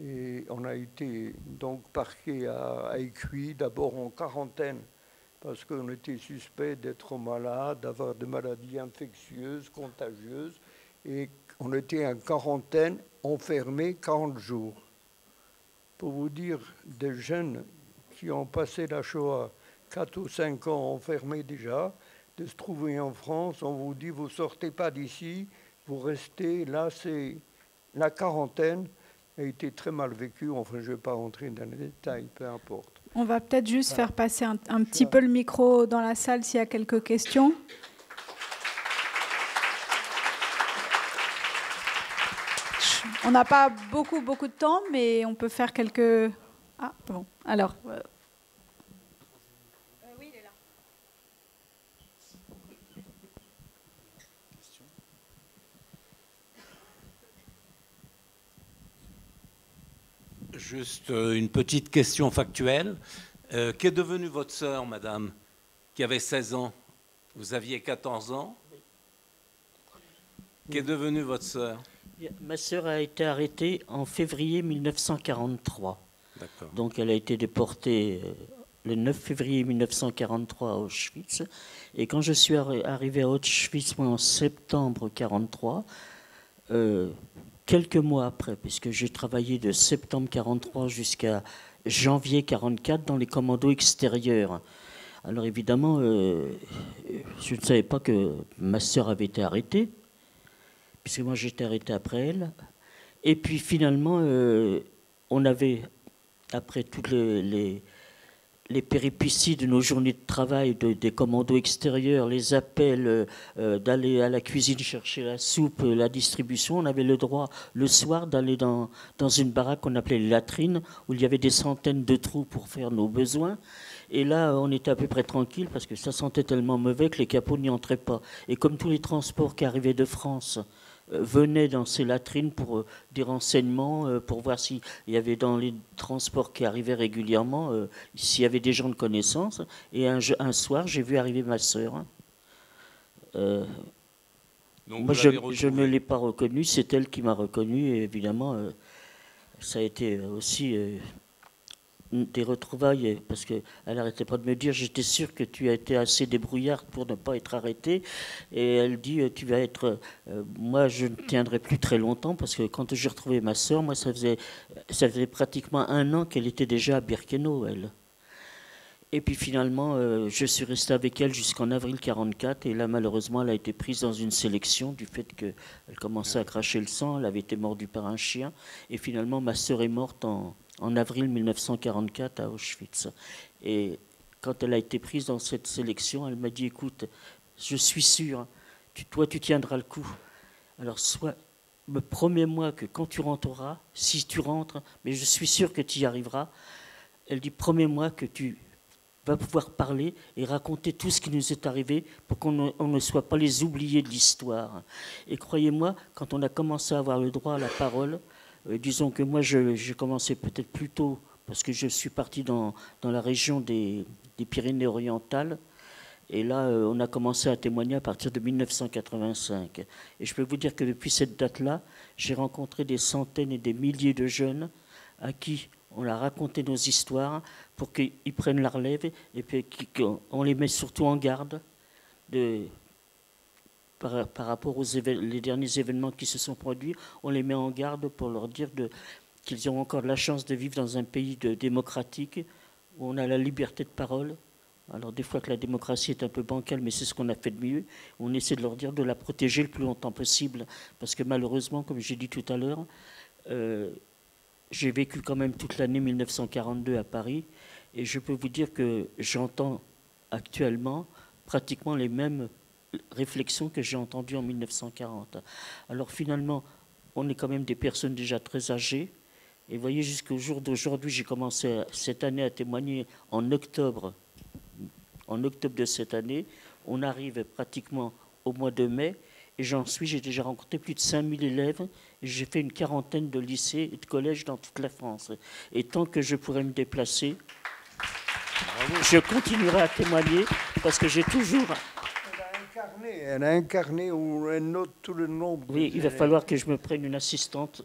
Et on a été donc parqués à Écuy, d'abord en quarantaine, parce qu'on était suspect d'être malade, d'avoir des maladies infectieuses, contagieuses. Et on était en quarantaine, enfermés 40 jours. Pour vous dire, des jeunes qui ont passé la Shoah 4 ou 5 ans enfermés déjà, de se trouver en France, on vous dit, vous ne sortez pas d'ici, vous restez là, c'est la quarantaine a été très mal vécue. Enfin, je ne vais pas rentrer dans les détails, peu importe. On va peut-être juste faire passer un petit peu le micro dans la salle s'il y a quelques questions. On n'a pas beaucoup de temps, mais on peut faire quelques... Ah, bon. Alors... oui, il est là. Juste une petite question factuelle. Qu'est devenue votre sœur, madame, qui avait 16 ans? Vous aviez 14 ans. Qu'est devenue votre sœur? Ma sœur a été arrêtée en février 1943. D'accord. Donc elle a été déportée le 9 février 1943 à Auschwitz. Et quand je suis arrivé à Auschwitz en septembre 1943, quelques mois après, puisque j'ai travaillé de septembre 1943 jusqu'à janvier 1944 dans les commandos extérieurs. Alors évidemment, je ne savais pas que ma sœur avait été arrêtée, puisque moi j'étais arrêté après elle. Et puis finalement, on avait, après toutes les péripéties de nos journées de travail, des commandos extérieurs, les appels d'aller à la cuisine chercher la soupe, la distribution, on avait le droit le soir d'aller dans une baraque qu'on appelait les latrines, où il y avait des centaines de trous pour faire nos besoins. Et là, on était à peu près tranquille parce que ça sentait tellement mauvais que les capots n'y entraient pas. Et comme tous les transports qui arrivaient de France venaient dans ces latrines pour des renseignements, pour voir s'il y avait dans les transports qui arrivaient régulièrement, s'il y avait des gens de connaissance. Et un soir, j'ai vu arriver ma sœur. Moi, je ne l'ai pas reconnue, c'est elle qui m'a reconnu. Et évidemment, ça a été aussi des retrouvailles, parce qu'elle n'arrêtait pas de me dire, j'étais sûr que tu as été assez débrouillard pour ne pas être arrêté. Et elle dit, tu vas être... moi, je ne tiendrai plus très longtemps, parce que quand j'ai retrouvé ma sœur, moi, ça faisait pratiquement 1 an qu'elle était déjà à Birkenau, elle. Et puis finalement, je suis resté avec elle jusqu'en avril 1944, et là, malheureusement, elle a été prise dans une sélection du fait qu'elle commençait à cracher le sang, elle avait été mordue par un chien, et finalement, ma sœur est morte en avril 1944 à Auschwitz. Et quand elle a été prise dans cette sélection, elle m'a dit, écoute, je suis sûre, toi tu tiendras le coup. Alors promets-moi que quand tu rentreras, si tu rentres, mais je suis sûre que tu y arriveras, elle dit, promets-moi que tu vas pouvoir parler et raconter tout ce qui nous est arrivé pour qu'on ne soit pas les oubliés de l'histoire. Et croyez-moi, quand on a commencé à avoir le droit à la parole, disons que moi, j'ai commencé peut-être plus tôt parce que je suis parti dans la région des Pyrénées-Orientales. Et là, on a commencé à témoigner à partir de 1985. Et je peux vous dire que depuis cette date-là, j'ai rencontré des centaines et des milliers de jeunes à qui on a raconté nos histoires pour qu'ils prennent la relève et puis qu'on les met surtout en garde par rapport aux les derniers événements qui se sont produits. On les met en garde pour leur dire qu'ils ont encore de la chance de vivre dans un pays démocratique où on a la liberté de parole. Alors des fois que la démocratie est un peu bancale, mais c'est ce qu'on a fait de mieux. On essaie de leur dire de la protéger le plus longtemps possible, parce que malheureusement, comme j'ai dit tout à l'heure, j'ai vécu quand même toute l'année 1942 à Paris, et je peux vous dire que j'entends actuellement pratiquement les mêmes réflexions que j'ai entendues en 1940. Alors finalement, on est quand même des personnes déjà très âgées, et vous voyez, jusqu'au jour d'aujourd'hui, j'ai commencé cette année à témoigner en octobre de cette année. On arrive pratiquement au mois de mai et j'ai déjà rencontré plus de 5000 élèves et j'ai fait une quarantaine de lycées et de collèges dans toute la France. Et tant que je pourrai me déplacer, je continuerai à témoigner parce que j'ai toujours... Elle a incarné où elle note tout le nombre. Oui, il va falloir que je me prenne une assistante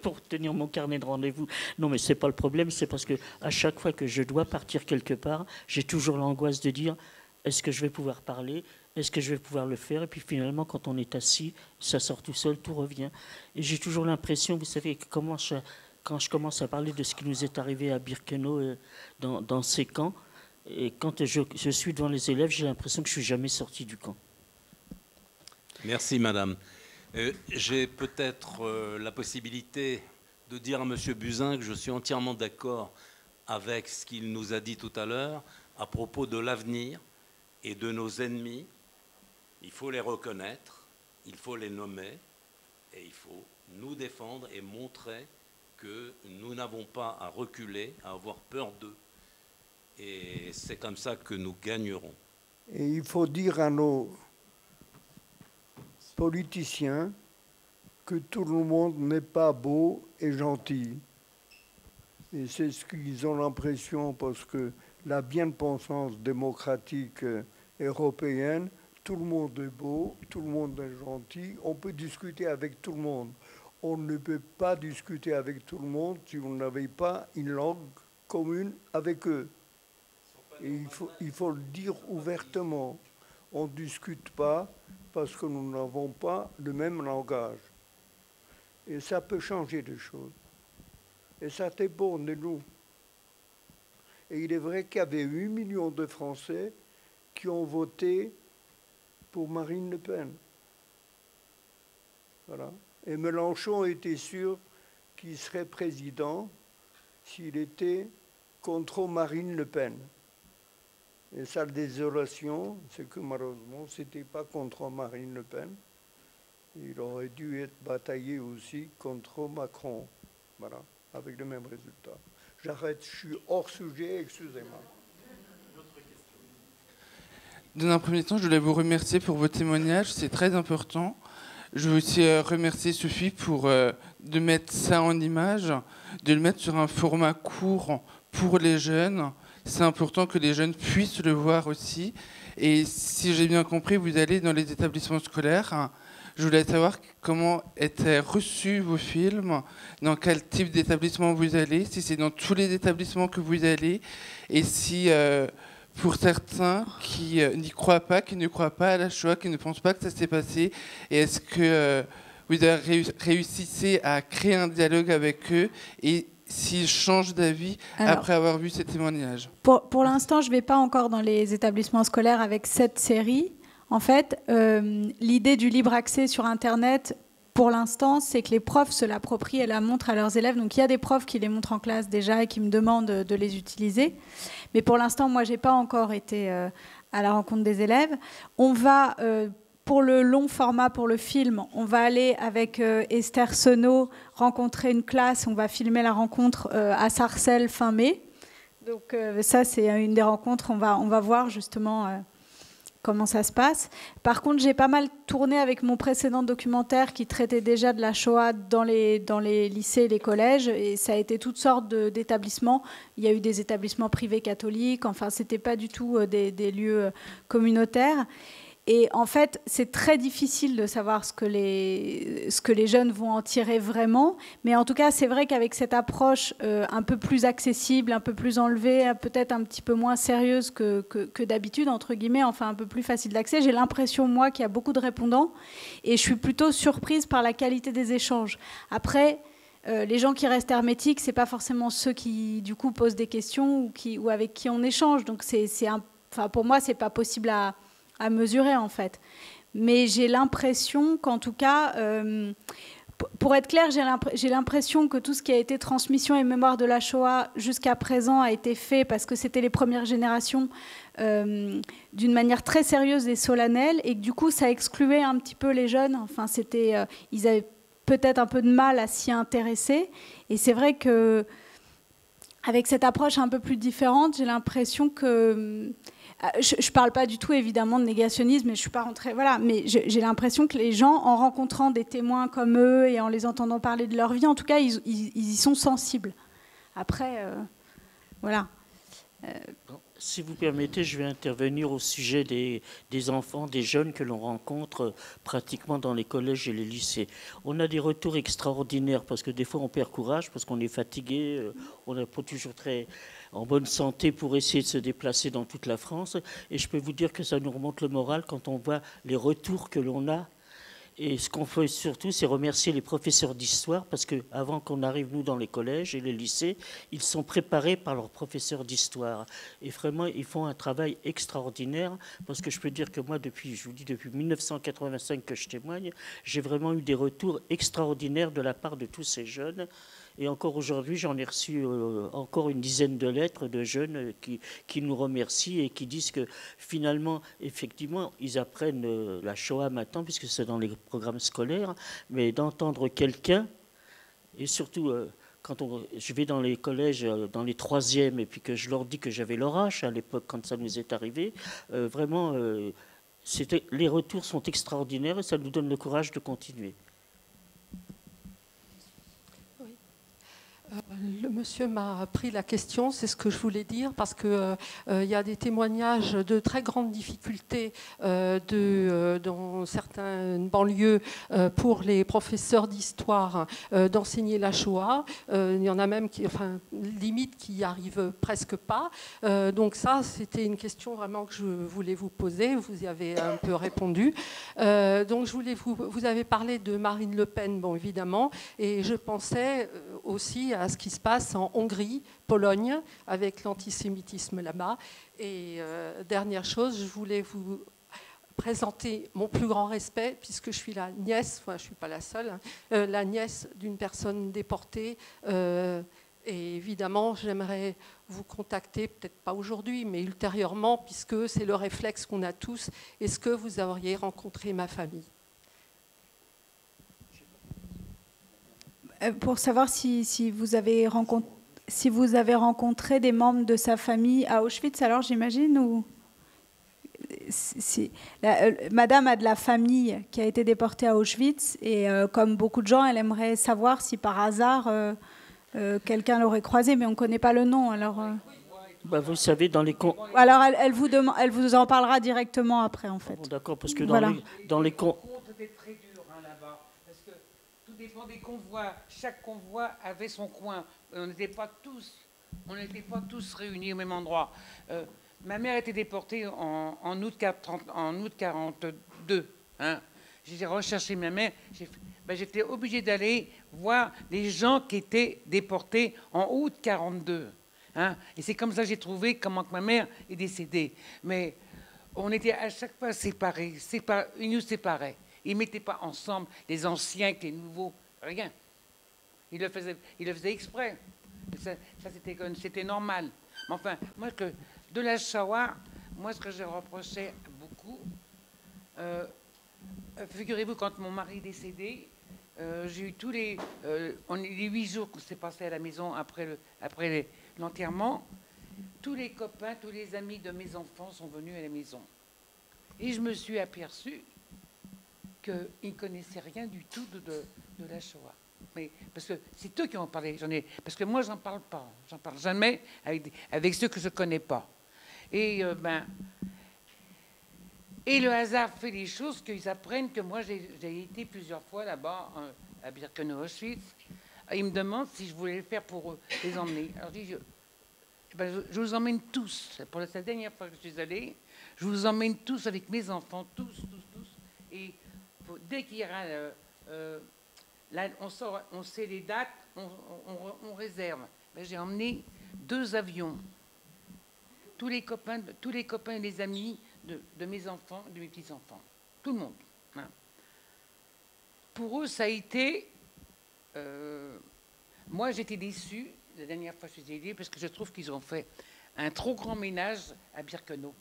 pour tenir mon carnet de rendez-vous. Non, mais ce n'est pas le problème, c'est parce qu'à chaque fois que je dois partir quelque part, j'ai toujours l'angoisse de dire, est-ce que je vais pouvoir parler? Est-ce que je vais pouvoir le faire? Et puis finalement, quand on est assis, ça sort tout seul, tout revient. Et j'ai toujours l'impression, vous savez, que quand je commence à parler de ce qui nous est arrivé à Birkenau, dans ces camps, et quand je suis devant les élèves, j'ai l'impression que je ne suis jamais sorti du camp. Merci, madame. J'ai peut-être la possibilité de dire à M. Buzyn que je suis entièrement d'accord avec ce qu'il nous a dit tout à l'heure à propos de l'avenir et de nos ennemis. Il faut les reconnaître, il faut les nommer et il faut nous défendre et montrer que nous n'avons pas à reculer, à avoir peur d'eux. Et c'est comme ça que nous gagnerons. Et il faut dire à nos politiciens que tout le monde n'est pas beau et gentil. Et c'est ce qu'ils ont l'impression parce que la bien-pensance démocratique européenne, tout le monde est beau, tout le monde est gentil, on peut discuter avec tout le monde. On ne peut pas discuter avec tout le monde si vous n'avez pas une langue commune avec eux. Et il faut le dire ouvertement. On ne discute pas parce que nous n'avons pas le même langage. Et ça peut changer des choses. Et ça dépend de nous. Et il est vrai qu'il y avait 8 millions de Français qui ont voté pour Marine Le Pen. Voilà. Et Mélenchon était sûr qu'il serait président s'il était contre Marine Le Pen. Et sa désolation, c'est que malheureusement, ce n'était pas contre Marine Le Pen. Il aurait dû être bataillé aussi contre Macron. Voilà, avec le même résultat. J'arrête, je suis hors sujet, excusez-moi. Dans un premier temps, je voulais vous remercier pour vos témoignages, c'est très important. Je veux aussi remercier Sophie de mettre ça en image, de le mettre sur un format court pour les jeunes. C'est important que les jeunes puissent le voir aussi. Et si j'ai bien compris, vous allez dans les établissements scolaires. Je voulais savoir comment étaient reçus vos films, dans quel type d'établissement vous allez, si c'est dans tous les établissements que vous allez, et si, pour certains qui n'y croient pas, qui ne croient pas à la Shoah, qui ne pensent pas que ça s'est passé, et est-ce que vous réussissez à créer un dialogue avec eux et s'ils changent d'avis après avoir vu ces témoignages? Pour l'instant, je ne vais pas encore dans les établissements scolaires avec cette série. En fait, l'idée du libre accès sur Internet, pour l'instant, c'est que les profs se l'approprient et la montrent à leurs élèves. Donc, il y a des profs qui les montrent en classe déjà et qui me demandent de les utiliser. Mais pour l'instant, moi, je n'ai pas encore été à la rencontre des élèves. On va... Pour le long format, pour le film, on va aller avec Esther Senot rencontrer une classe. On va filmer la rencontre à Sarcelles fin mai. Donc ça, c'est une des rencontres. On va voir justement comment ça se passe. Par contre, j'ai pas mal tourné avec mon précédent documentaire qui traitait déjà de la Shoah dans les lycées et les collèges, et ça a été toutes sortes d'établissements. Il y a eu des établissements privés catholiques, enfin, c'était pas du tout des lieux communautaires. Et en fait, c'est très difficile de savoir ce que les jeunes vont en tirer vraiment. Mais en tout cas, c'est vrai qu'avec cette approche un peu plus accessible, un peu plus enlevée, peut-être un petit peu moins sérieuse que d'habitude, entre guillemets, enfin un peu plus facile d'accès, j'ai l'impression, moi, qu'il y a beaucoup de répondants. Et je suis plutôt surprise par la qualité des échanges. Après, les gens qui restent hermétiques, ce n'est pas forcément ceux qui, du coup, posent des questions ou avec qui on échange. Donc, pour moi, ce n'est pas possible à mesurer en fait. Mais j'ai l'impression qu'en tout cas, pour être clair, j'ai l'impression que tout ce qui a été transmission et mémoire de la Shoah jusqu'à présent a été fait parce que c'était les premières générations d'une manière très sérieuse et solennelle, et que du coup ça excluait un petit peu les jeunes. Enfin, ils avaient peut-être un peu de mal à s'y intéresser. Et c'est vrai que avec cette approche un peu plus différente, j'ai l'impression que je ne parle pas du tout évidemment de négationnisme, mais je suis pas rentrée. Voilà, mais j'ai l'impression que les gens, en rencontrant des témoins comme eux et en les entendant parler de leur vie, en tout cas, ils y sont sensibles. Après, voilà. Si vous permettez, je vais intervenir au sujet des enfants, des jeunes que l'on rencontre pratiquement dans les collèges et les lycées. On a des retours extraordinaires parce que des fois on perd courage, parce qu'on est fatigué, on n'est pas toujours très en bonne santé pour essayer de se déplacer dans toute la France. Et je peux vous dire que ça nous remonte le moral quand on voit les retours que l'on a. Et ce qu'on fait surtout, c'est remercier les professeurs d'histoire, parce qu'avant qu'on arrive, nous, dans les collèges et les lycées, ils sont préparés par leurs professeurs d'histoire. Et vraiment, ils font un travail extraordinaire, parce que je peux dire que moi, depuis 1985 que je témoigne, j'ai vraiment eu des retours extraordinaires de la part de tous ces jeunes. Et encore aujourd'hui, j'en ai reçu encore une dizaine de lettres de jeunes qui nous remercient et qui disent que finalement, effectivement, ils apprennent la Shoah maintenant, puisque c'est dans les programmes scolaires, mais d'entendre quelqu'un, et surtout quand je vais dans les collèges, dans les troisièmes, et puis que je leur dis que j'avais leur âge à l'époque quand ça nous est arrivé, vraiment, les retours sont extraordinaires et ça nous donne le courage de continuer. Le monsieur m'a pris la question, c'est ce que je voulais dire, parce qu'il y a des témoignages de très grandes difficultés dans certaines banlieues pour les professeurs d'histoire d'enseigner la Shoah. Il y en a même limite qui n'y arrivent presque pas. Donc ça, c'était une question vraiment que je voulais vous poser. Vous y avez un peu répondu. Donc je voulais vous avez parlé de Marine Le Pen, bon évidemment, et je pensais aussi à ce qui se passe en Hongrie, Pologne, avec l'antisémitisme là-bas. Et dernière chose, je voulais vous présenter mon plus grand respect, puisque je suis la nièce, enfin je ne suis pas la seule, la nièce d'une personne déportée. Et évidemment, j'aimerais vous contacter, peut-être pas aujourd'hui, mais ultérieurement, puisque c'est le réflexe qu'on a tous. Est-ce que vous auriez rencontré ma famille ? Pour savoir si vous avez rencontré des membres de sa famille à Auschwitz, alors j'imagine, ou Madame a de la famille qui a été déportée à Auschwitz, et comme beaucoup de gens, elle aimerait savoir si par hasard quelqu'un l'aurait croisé, mais on ne connaît pas le nom. Alors, vous savez, dans les alors elle vous en parlera directement après, en fait. Bon, d'accord, parce que voilà. dans les dépend des convois. Chaque convoi avait son coin. On n'était pas tous réunis au même endroit. Ma mère était déportée en août 42. Hein. J'ai recherché ma mère. J'étais obligée d'aller voir les gens qui étaient déportés en août 42. Hein. Et c'est comme ça que j'ai trouvé comment que ma mère est décédée. Mais on était à chaque fois séparés. Ils nous séparaient. Ils ne mettaient pas ensemble les anciens avec les nouveaux. Rien. Ils le faisaient exprès. Ça c'était normal. Mais enfin, moi, de la Shoah, moi, ce que je reprochais beaucoup, figurez-vous, quand mon mari est décédé, j'ai eu tous les 8 jours qu'on s'est passé à la maison après l'enterrement, tous les copains, tous les amis de mes enfants sont venus à la maison. Et je me suis aperçu qu'ils ne connaissaient rien du tout de la Shoah. Mais, parce que c'est eux qui ont parlé. Parce que moi, j'en parle pas. J'en parle jamais avec ceux que je ne connais pas. Et, et le hasard fait les choses qu'ils apprennent que moi, j'ai été plusieurs fois là-bas, à Birkenau, Auschwitz. Ils me demandent si je voulais le faire pour eux, les emmener. Alors je dis, je vous emmène tous. Pour la dernière fois que je suis allée, je vous emmène tous avec mes enfants, tous. Et dès qu'il y aura... là, on sait les dates, on réserve. Ben, j'ai emmené 2 avions. Tous les copains et les amis de mes enfants, de mes petits-enfants. Tout le monde. Hein. Pour eux, ça a été... moi, j'étais déçue la dernière fois que je suis allée parce que je trouve qu'ils ont fait un trop grand ménage à Birkenau.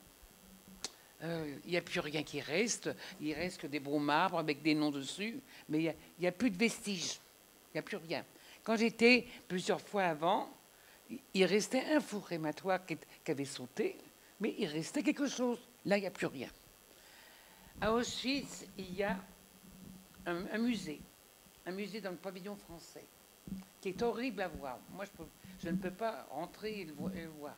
Il n'y a plus rien qui reste. Il reste que des beaux marbres avec des noms dessus. Mais il n'y a plus de vestiges. Il n'y a plus rien. Quand j'étais plusieurs fois avant, il restait un four crématoire qui avait sauté, mais il restait quelque chose. Là, il n'y a plus rien. À Auschwitz, il y a un musée dans le pavillon français, qui est horrible à voir. Moi, je ne peux pas rentrer et le voir.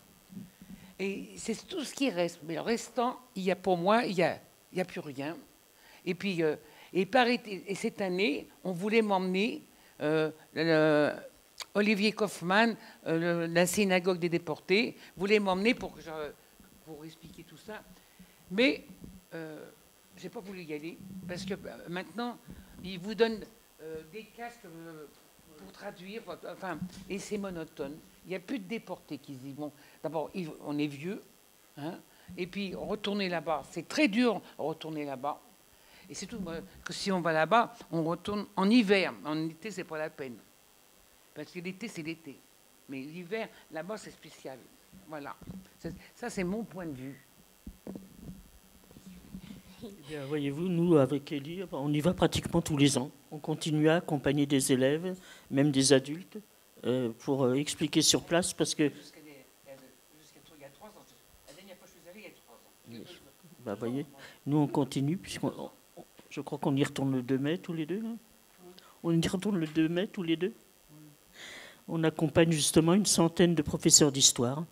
Et c'est tout ce qui reste. Mais le restant, pour moi, il n'y a plus rien. Et puis, et cette année, on voulait m'emmener, Olivier Kaufmann, la synagogue des déportés, voulait m'emmener pour expliquer tout ça. Mais je n'ai pas voulu y aller, parce que maintenant, ils vous donnent des casques pour traduire, enfin, et c'est monotone. Il n'y a plus de déportés qui se disent, bon, d'abord, on est vieux, hein, et puis retourner là-bas, c'est très dur retourner là-bas. Et c'est tout que si on va là-bas, on retourne en hiver. En été, c'est pas la peine. Parce que l'été, c'est l'été. Mais l'hiver, là-bas, c'est spécial. Voilà. Ça, c'est mon point de vue. Eh bien, voyez-vous, nous, avec Elie, on y va pratiquement tous les ans. On continue à accompagner des élèves, même des adultes, pour expliquer sur place, parce que... Jusqu'à il y a 3 ans. La dernière fois que je suis allée, il y a 3 ans. Bah, voyez, nous, on continue, puisqu'on... Je crois qu'on y retourne le 2 mai tous les deux. Hein. On y retourne le 2 mai tous les deux. On accompagne justement une centaine de professeurs d'histoire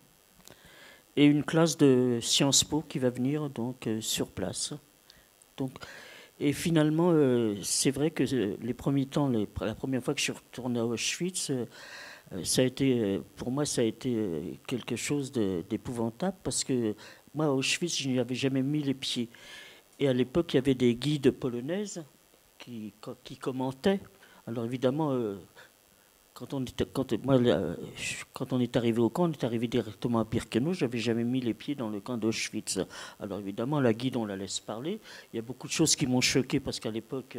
et une classe de Sciences Po qui va venir donc sur place. Donc, et finalement, c'est vrai que les premiers temps, la première fois que je suis retourné à Auschwitz, ça a été, pour moi, ça a été quelque chose d'épouvantable parce que moi, à Auschwitz, je n'y avais jamais mis les pieds. Et à l'époque, il y avait des guides polonaises qui commentaient. Alors évidemment, quand on est arrivé au camp, on est arrivé directement à Birkenau. Je n'avais jamais mis les pieds dans le camp d'Auschwitz. Alors évidemment, la guide, on la laisse parler. Il y a beaucoup de choses qui m'ont choqué parce qu'à l'époque,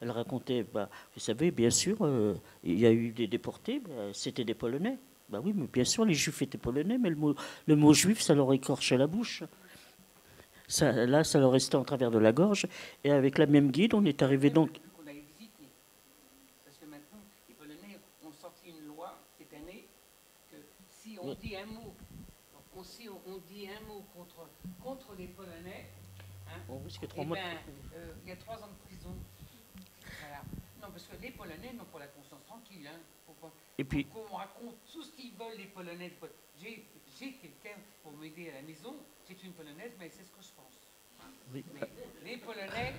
elle racontait, vous savez, bien sûr, il y a eu des déportés, c'était des Polonais. Oui, mais bien sûr, les Juifs étaient polonais, mais le mot juif, ça leur écorchait la bouche. Ça leur restait en travers de la gorge. Et avec la même guide, on est arrivé donc... On a visité. Parce que maintenant, les Polonais ont sorti une loi cette année que si on dit un mot, si on dit un mot contre les Polonais, hein, on risque 3 mois. Il y a 3 ans de prison. Voilà. Non, parce que les Polonais n'ont pas la conscience tranquille. Hein. Et puis, on raconte tout ce qu'ils veulent, les Polonais. J'ai quelqu'un pour m'aider à la maison. C'est une Polonaise, mais c'est ce que je pense. oui. Les Polonais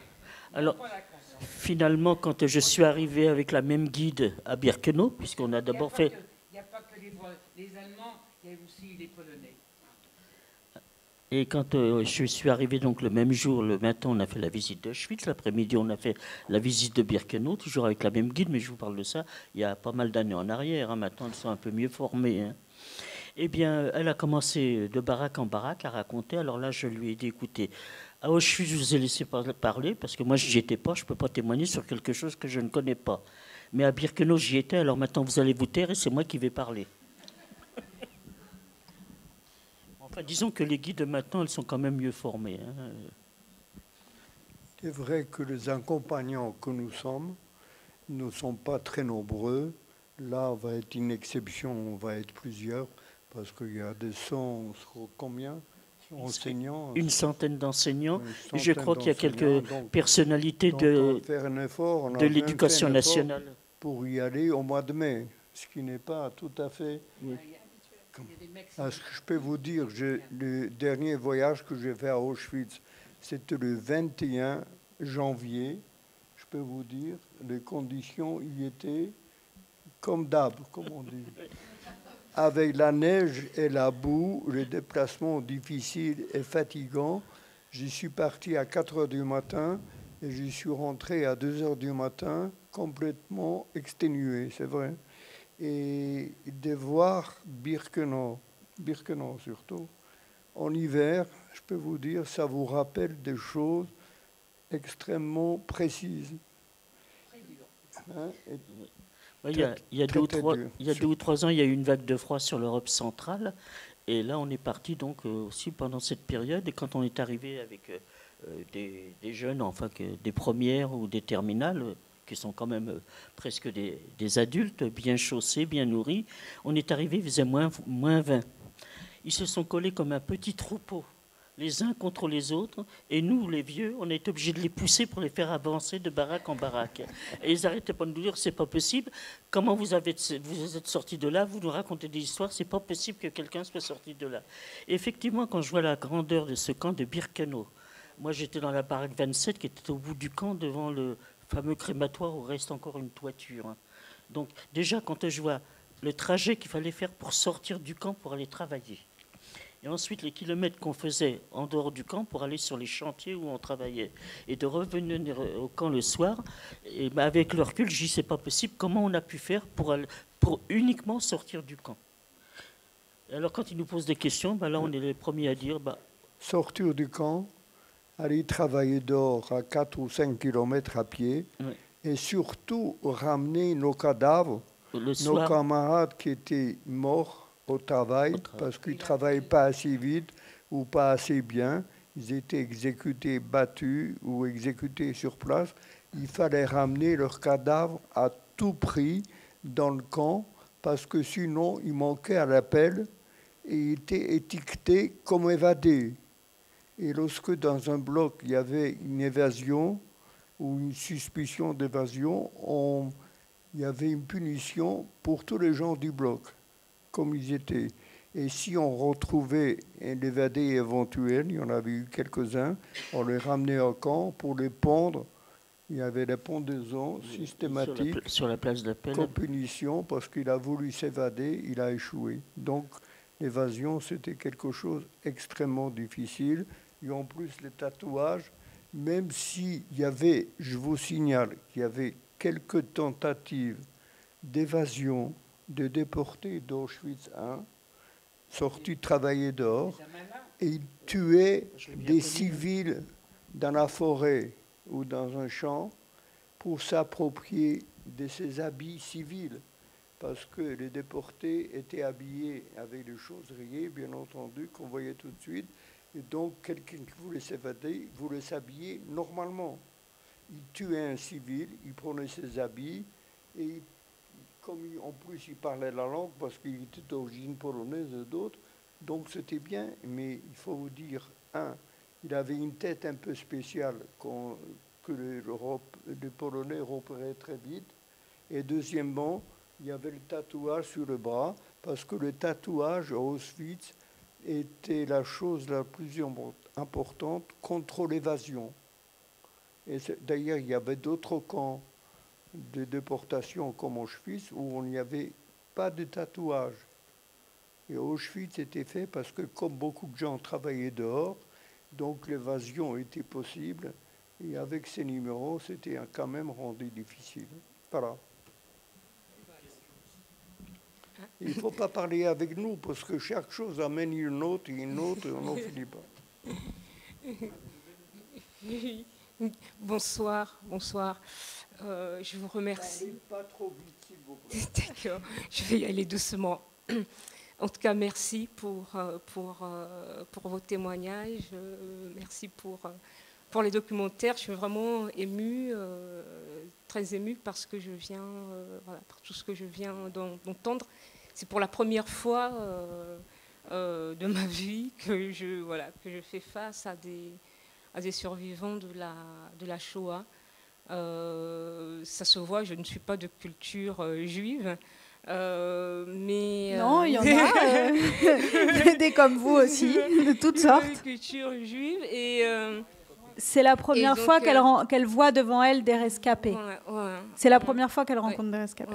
Alors, n'ont pas la conscience. Finalement, quand je suis arrivé avec la même guide à Birkenau, puisqu'on a d'abord fait... Il n'y a pas que les Allemands, il y a aussi les Polonais. Et quand je suis arrivé donc le même jour, le matin, on a fait la visite d'Auschwitz. L'après-midi, on a fait la visite de Birkenau, toujours avec la même guide, mais je vous parle de ça il y a pas mal d'années en arrière. Hein. Maintenant, elles sont un peu mieux formées. Hein. Eh bien, elle a commencé de baraque en baraque à raconter. Alors là, je lui ai dit, écoutez, à Auschwitz, je vous ai laissé parler, parce que moi, j'y étais pas, je ne peux pas témoigner sur quelque chose que je ne connais pas. Mais à Birkenau, j'y étais, alors maintenant, vous allez vous taire et c'est moi qui vais parler. Enfin, disons que les guides, maintenant, elles sont quand même mieux formées. Hein. C'est vrai que les accompagnants que nous sommes ne sont pas très nombreux. Là, va être une exception, on va être plusieurs. Parce qu'il y a des 100, combien enseignants. Une centaine d'enseignants. Une Je crois qu'il y a quelques personnalités on de, va faire un effort, on a de même l'éducation fait un effort nationale. pour y aller au mois de mai, ce qui n'est pas tout à fait... Ce que je peux vous dire, le dernier voyage que j'ai fait à Auschwitz, c'était le 21 janvier. Je peux vous dire, les conditions y étaient comme d'hab, comme on dit. Avec la neige et la boue, les déplacements difficiles et fatigants, j'y suis parti à 4 heures du matin et j'y suis rentré à 2 heures du matin, complètement exténué, c'est vrai. Et de voir Birkenau surtout, en hiver, je peux vous dire, ça vous rappelle des choses extrêmement précises. Hein, Il y a 2 ou 3 ans, il y a eu une vague de froid sur l'Europe centrale. Et là, on est parti donc aussi pendant cette période. Et quand on est arrivé avec des jeunes, enfin des premières ou des terminales, qui sont quand même presque des adultes, bien chaussés, bien nourris, on est arrivé, il faisait moins 20. Ils se sont collés comme un petit troupeau, les uns contre les autres, et nous, les vieux, on a été obligés de les pousser pour les faire avancer de baraque en baraque. Et ils n'arrêtaient pas de nous dire, c'est pas possible, comment vous êtes sortis de là, vous nous racontez des histoires, c'est pas possible que quelqu'un soit sorti de là. Et effectivement, quand je vois la grandeur de ce camp de Birkenau, moi j'étais dans la baraque 27 qui était au bout du camp, devant le fameux crématoire où reste encore une toiture. Donc déjà, quand je vois le trajet qu'il fallait faire pour sortir du camp pour aller travailler, et ensuite les kilomètres qu'on faisait en dehors du camp pour aller sur les chantiers où on travaillait, et de revenir au camp le soir, et avec le recul, je dis c'est pas possible, comment on a pu faire pour uniquement sortir du camp. Et alors quand ils nous posent des questions, là on est les premiers à dire... Sortir du camp, aller travailler dehors à 4 ou 5 kilomètres à pied, oui. Et surtout ramener nos cadavres, nos camarades qui étaient morts au travail parce qu'ils ne travaillaient pas assez vite ou pas assez bien. Ils étaient exécutés, battus ou exécutés sur place. Il fallait ramener leurs cadavres à tout prix dans le camp parce que sinon ils manquaient à l'appel et étaient étiquetés comme évadés. Et lorsque dans un bloc il y avait une évasion ou une suspicion d'évasion, il y avait une punition pour tous les gens du bloc, comme ils étaient. Et si on retrouvait un évadé éventuel, il y en avait eu quelques-uns, on les ramenait au camp pour les pendre. Il y avait des pendaisons systématiques sur la place d'appel. Comme punition, parce qu'il a voulu s'évader, il a échoué. Donc l'évasion, c'était quelque chose d'extrêmement difficile. Et en plus, les tatouages, même s'il y avait, je vous signale, qu'il y avait quelques tentatives d'évasion de déportés d'Auschwitz I, sortis travailler dehors, et ils tuaient des civils dans la forêt ou dans un champ pour s'approprier de ces habits civils, parce que les déportés étaient habillés avec des choses rayées, bien entendu, qu'on voyait tout de suite. Et donc, quelqu'un qui voulait s'évader voulait s'habiller normalement. Il tuait un civil, il prenait ses habits, et comme en plus il parlait la langue, parce qu'il était d'origine polonaise et d'autres, donc c'était bien, mais il faut vous dire, il avait une tête un peu spéciale que les Polonais repéraient très vite, et deuxièmement, il y avait le tatouage sur le bras, parce que le tatouage à Auschwitz était la chose la plus importante contre l'évasion. Et d'ailleurs, il y avait d'autres camps de déportation comme Auschwitz où on n'y avait pas de tatouage. Et Auschwitz était fait parce que comme beaucoup de gens travaillaient dehors, donc l'évasion était possible. Et avec ces numéros, c'était quand même rendu difficile. Voilà. Il ne faut pas parler avec nous, parce que chaque chose amène une autre, et on n'en finit pas. Bonsoir. Je vous remercie. N'allez pas trop vite, s'il vous plaît. D'accord, je vais y aller doucement. En tout cas, merci pour vos témoignages. Merci pour les documentaires. Je suis vraiment émue, très émue parce que je viens, par tout ce que je viens d'entendre. C'est pour la première fois de ma vie que je fais face à des survivants de la Shoah. Ça se voit, je ne suis pas de culture juive. Mais non, il y en a des comme vous aussi, de toutes sortes. De culture juive et c'est la première fois qu'elle voit devant elle des rescapés. Ouais. C'est la première fois qu'elle rencontre des rescapés.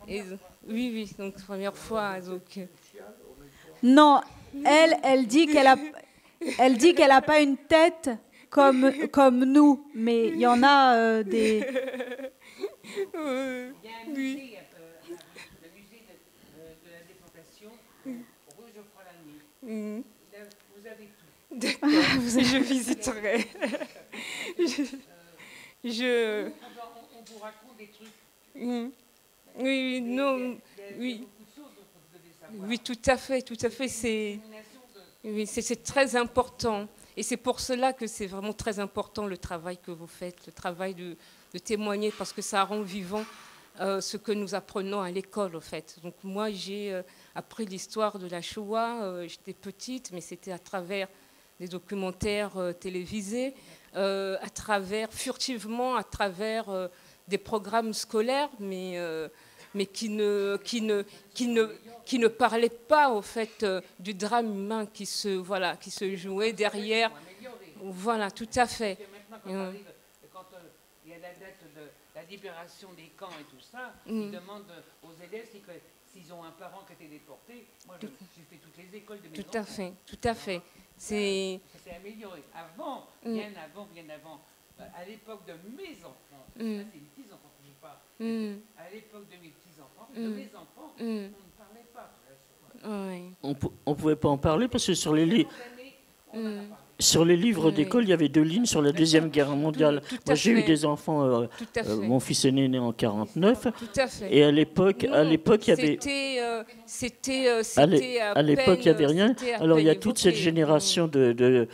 Et, oui, donc première fois. Donc, non, elle dit qu'elle a pas une tête comme nous, mais il y en a des. Il y a un musée, le musée de la déportation, rue Geoffroy-Lanier. Vous avez tout. D'accord, je visiterai. On vous raconte des trucs. Oui, non, oui. Oui, tout à fait. C'est très important. Et c'est pour cela que c'est vraiment très important le travail que vous faites, le travail de témoigner, parce que ça rend vivant ce que nous apprenons à l'école, au fait. Donc moi, j'ai appris l'histoire de la Shoah. J'étais petite, mais c'était à travers des documentaires télévisés, furtivement, à travers des programmes scolaires, mais qui ne parlaient pas, au fait, du drame humain qui se jouait derrière. Voilà, tout à fait. Quand il y a la date de la libération des camps et tout ça, ils demandent aux élèves s'ils ont un parent qui a été déporté. Moi, j'ai fait toutes les écoles de mes enfants. Tout à fait. Ça s'est amélioré. Avant, bien avant, à l'époque de mes enfants, ça c'est les petits-enfants que je parle, à l'époque de mes petits-enfants, de mes enfants, on ne parlait pas. On ne pouvait pas en parler parce que sur les livres d'école, il y avait 2 lignes sur la Deuxième Guerre mondiale. Moi, j'ai eu des enfants. Mon fils aîné est né en 1949. Tout à fait. Et à l'époque, il y avait. À l'époque, il n'y avait rien. Alors, il y a toute cette génération de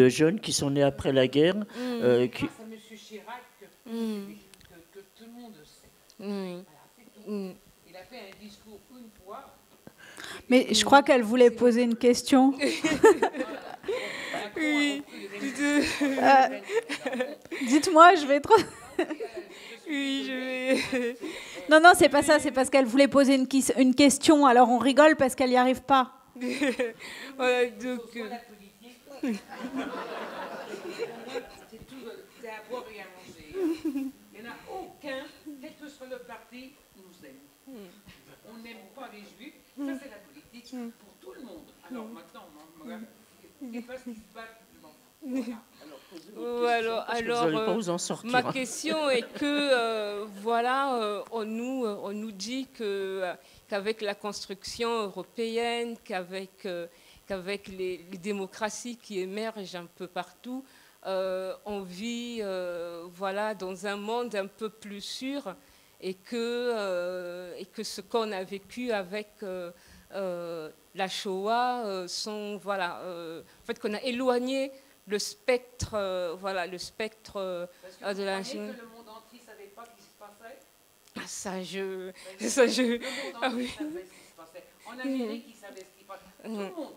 jeunes qui sont nés après la guerre. Grâce à M. Chirac, que tout le monde sait. Il a fait un discours une fois. Mais je crois qu'elle voulait poser une question. Oui. Dites-moi, je vais trop. Oui, je vais. Non, c'est pas ça, c'est parce qu'elle voulait poser une question, alors on rigole parce qu'elle n'y arrive pas. Voilà, donc. C'est à boire et à manger. Il n'y en a aucun, quel que soit le parti, nous aime. On n'aime pas les juifs, ça c'est la politique pour tout le monde. Alors maintenant, c'est parce qu'ils se battent. Alors, ma question est que, on nous dit qu'avec la construction européenne, qu'avec les démocraties qui émergent un peu partout, on vit dans un monde un peu plus sûr et que ce qu'on a vécu avec la Shoah en fait qu'on a éloigné le spectre, le spectre de la Shoah. Que le monde entier ne savait pas ce qui se passait. Le monde entier savait ce qui se passait. En Amérique, ils savaient ce qui se passait. Tout le monde,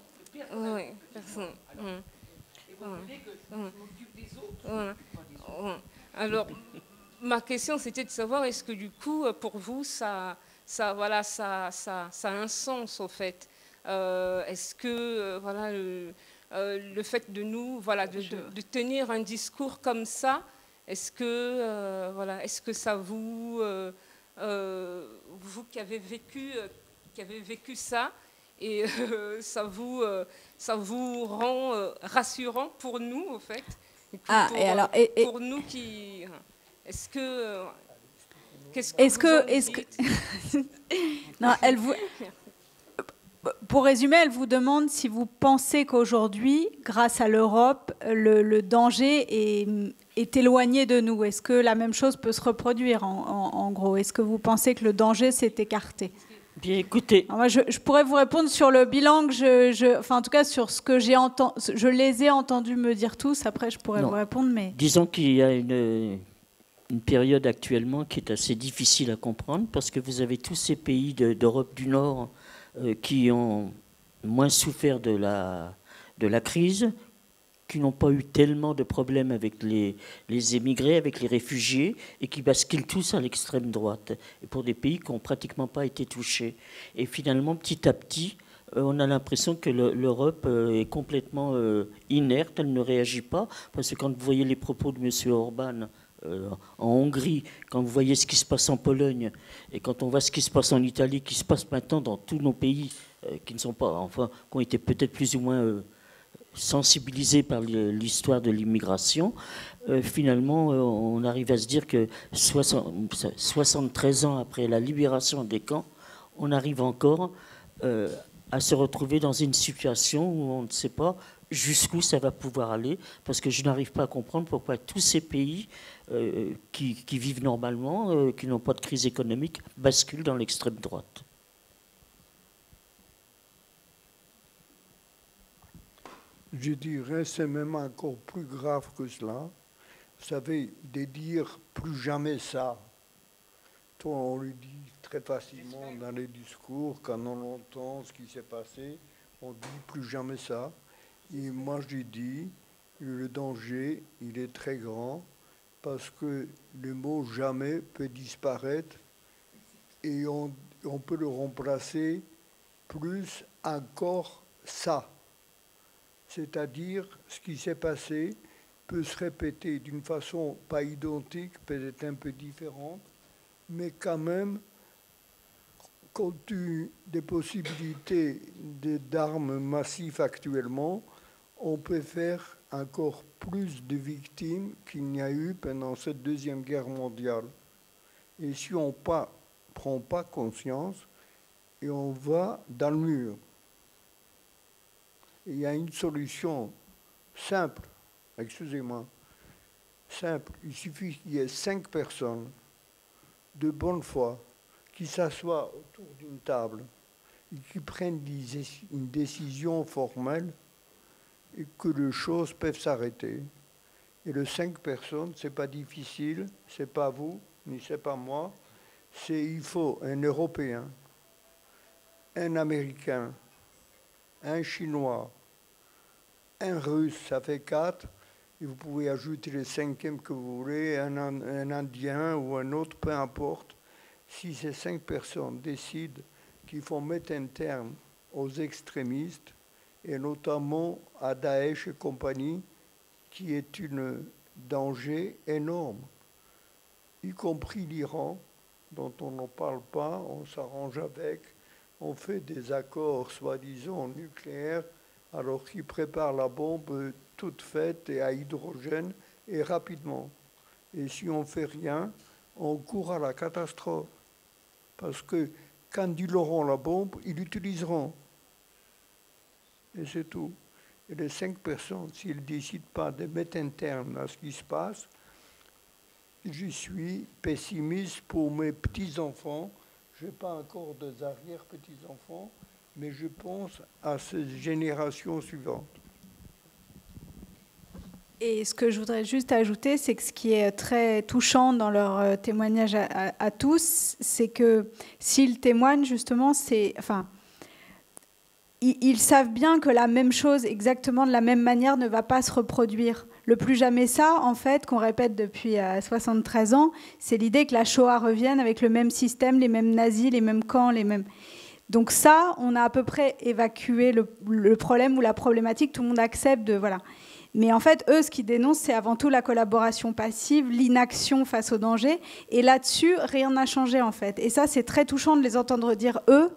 personne. Et vous voulez que je m'occupe des autres? Alors, ma question, c'était de savoir, est-ce que du coup, pour vous, ça a un sens, au fait. Est-ce que le fait de nous, de tenir un discours comme ça, est-ce que ça vous, vous qui avez vécu ça, et ça vous rend rassurant pour nous, au fait. Pour nous qui, est-ce que non, pour résumer, elle vous demande si vous pensez qu'aujourd'hui, grâce à l'Europe, le danger est éloigné de nous. Est-ce que la même chose peut se reproduire, en gros? Est-ce que vous pensez que le danger s'est écarté? Bien, écoutez. Alors moi, je pourrais vous répondre sur le bilan que enfin, en tout cas, sur ce que j'ai entendu. Je les ai entendus me dire tous. Après, je pourrais vous répondre, mais. Disons qu'il y a une période actuellement qui est assez difficile à comprendre parce que vous avez tous ces pays d'Europe du Nord qui ont moins souffert de la crise, qui n'ont pas eu tellement de problèmes avec les émigrés, avec les réfugiés, et qui basculent tous à l'extrême droite, et pour des pays qui n'ont pratiquement pas été touchés. Et finalement, petit à petit, on a l'impression que l'Europe est complètement inerte, elle ne réagit pas, parce que quand vous voyez les propos de M. Orban en Hongrie, quand vous voyez ce qui se passe en Pologne, et quand on voit ce qui se passe en Italie, qui se passe maintenant dans tous nos pays qui ne sont pas, enfin, qui ont été peut-être plus ou moins sensibilisés par l'histoire de l'immigration, finalement, on arrive à se dire que 73 ans après la libération des camps, on arrive encore à se retrouver dans une situation où on ne sait pas jusqu'où ça va pouvoir aller, parce que je n'arrive pas à comprendre pourquoi tous ces pays qui vivent normalement, qui n'ont pas de crise économique, basculent dans l'extrême droite. Je dirais, c'est même encore plus grave que cela. Vous savez, de dire plus jamais ça. Toi, on le dit très facilement dans les discours, quand on entend ce qui s'est passé, on dit plus jamais ça. Et moi, je dis, le danger, il est très grand, parce que le mot jamais peut disparaître et on peut le remplacer plus encore ça. C'est-à-dire, ce qui s'est passé peut se répéter d'une façon pas identique, peut-être un peu différente, mais quand même, compte tenu des possibilités d'armes massives actuellement, on peut faire encore plus de victimes qu'il n'y a eu pendant cette Deuxième Guerre mondiale. Et si on ne prend pas conscience, et on va dans le mur. Il y a une solution simple, excusez-moi, simple. Il suffit qu'il y ait 5 personnes de bonne foi qui s'assoient autour d'une table et qui prennent une décision formelle et que les choses peuvent s'arrêter. Et les 5 personnes, ce n'est pas difficile, ce n'est pas vous, ni ce n'est pas moi, il faut un Européen, un Américain, un Chinois, un Russe, ça fait 4, et vous pouvez ajouter le 5e que vous voulez, un Indien ou un autre, peu importe. Si ces 5 personnes décident qu'il faut mettre un terme aux extrémistes, et notamment à Daesh et compagnie, qui est un danger énorme, y compris l'Iran, dont on n'en parle pas, on s'arrange avec, on fait des accords soi-disant nucléaires, alors qu'ils préparent la bombe toute faite et à hydrogène et rapidement. Et si on ne fait rien, on court à la catastrophe. Parce que quand ils auront la bombe, ils l'utiliseront. Et c'est tout. Et les 5 personnes, s'ils ne décident pas de mettre un terme à ce qui se passe, je suis pessimiste pour mes petits-enfants. Je n'ai pas encore des arrière-petits-enfants, mais je pense à ces générations suivantes. Et ce que je voudrais juste ajouter, c'est que ce qui est très touchant dans leur témoignage à tous, c'est que s'ils témoignent justement, ils savent bien que la même chose, exactement de la même manière, ne va pas se reproduire. Le plus jamais ça, en fait, qu'on répète depuis 73 ans, c'est l'idée que la Shoah revienne avec le même système, les mêmes nazis, les mêmes camps, les mêmes... Donc ça, on a à peu près évacué le problème ou la problématique, tout le monde accepte de... Voilà. Mais en fait, eux, ce qu'ils dénoncent, c'est avant tout la collaboration passive, l'inaction face au danger. Et là-dessus, rien n'a changé, en fait. Et ça, c'est très touchant de les entendre dire, eux,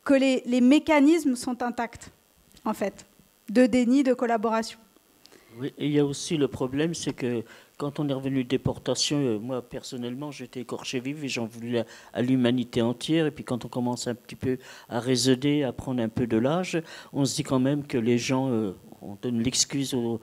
que les mécanismes sont intacts, en fait, de déni, de collaboration. Oui, et il y a aussi le problème, c'est que quand on est revenu de déportation, moi, personnellement, j'étais écorché vif et j'en voulais à l'humanité entière. Et puis quand on commence un petit peu à raisonner, à prendre un peu de l'âge, on se dit quand même que les gens, on donne l'excuse aux...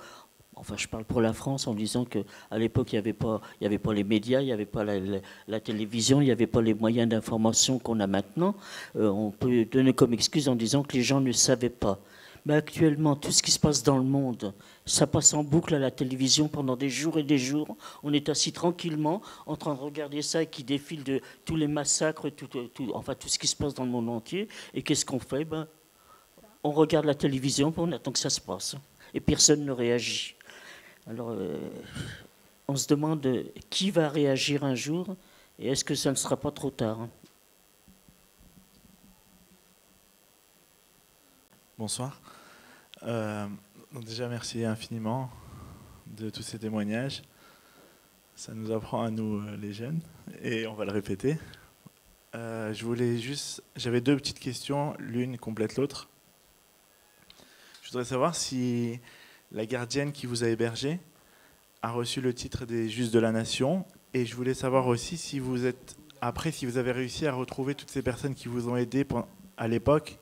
Enfin, je parle pour la France en disant qu'à l'époque, il n'y avait pas les médias, il n'y avait pas la télévision, il n'y avait pas les moyens d'information qu'on a maintenant. On peut donner comme excuse en disant que les gens ne savaient pas. Mais actuellement, tout ce qui se passe dans le monde, ça passe en boucle à la télévision pendant des jours et des jours. On est assis tranquillement en train de regarder ça qui défile de tous les massacres, tout ce qui se passe dans le monde entier. Et qu'est-ce qu'on fait ? on regarde la télévision, on attend que ça se passe. Et personne ne réagit. Alors, on se demande qui va réagir un jour et est-ce que ça ne sera pas trop tard. Bonsoir. Donc déjà, merci infiniment de tous ces témoignages. Ça nous apprend à nous, les jeunes, et on va le répéter. J'avais deux petites questions, l'une complète l'autre. Je voudrais savoir si la gardienne qui vous a hébergé a reçu le titre des Justes de la Nation, et je voulais savoir aussi si vous avez réussi à retrouver toutes ces personnes qui vous ont aidé à l'époque.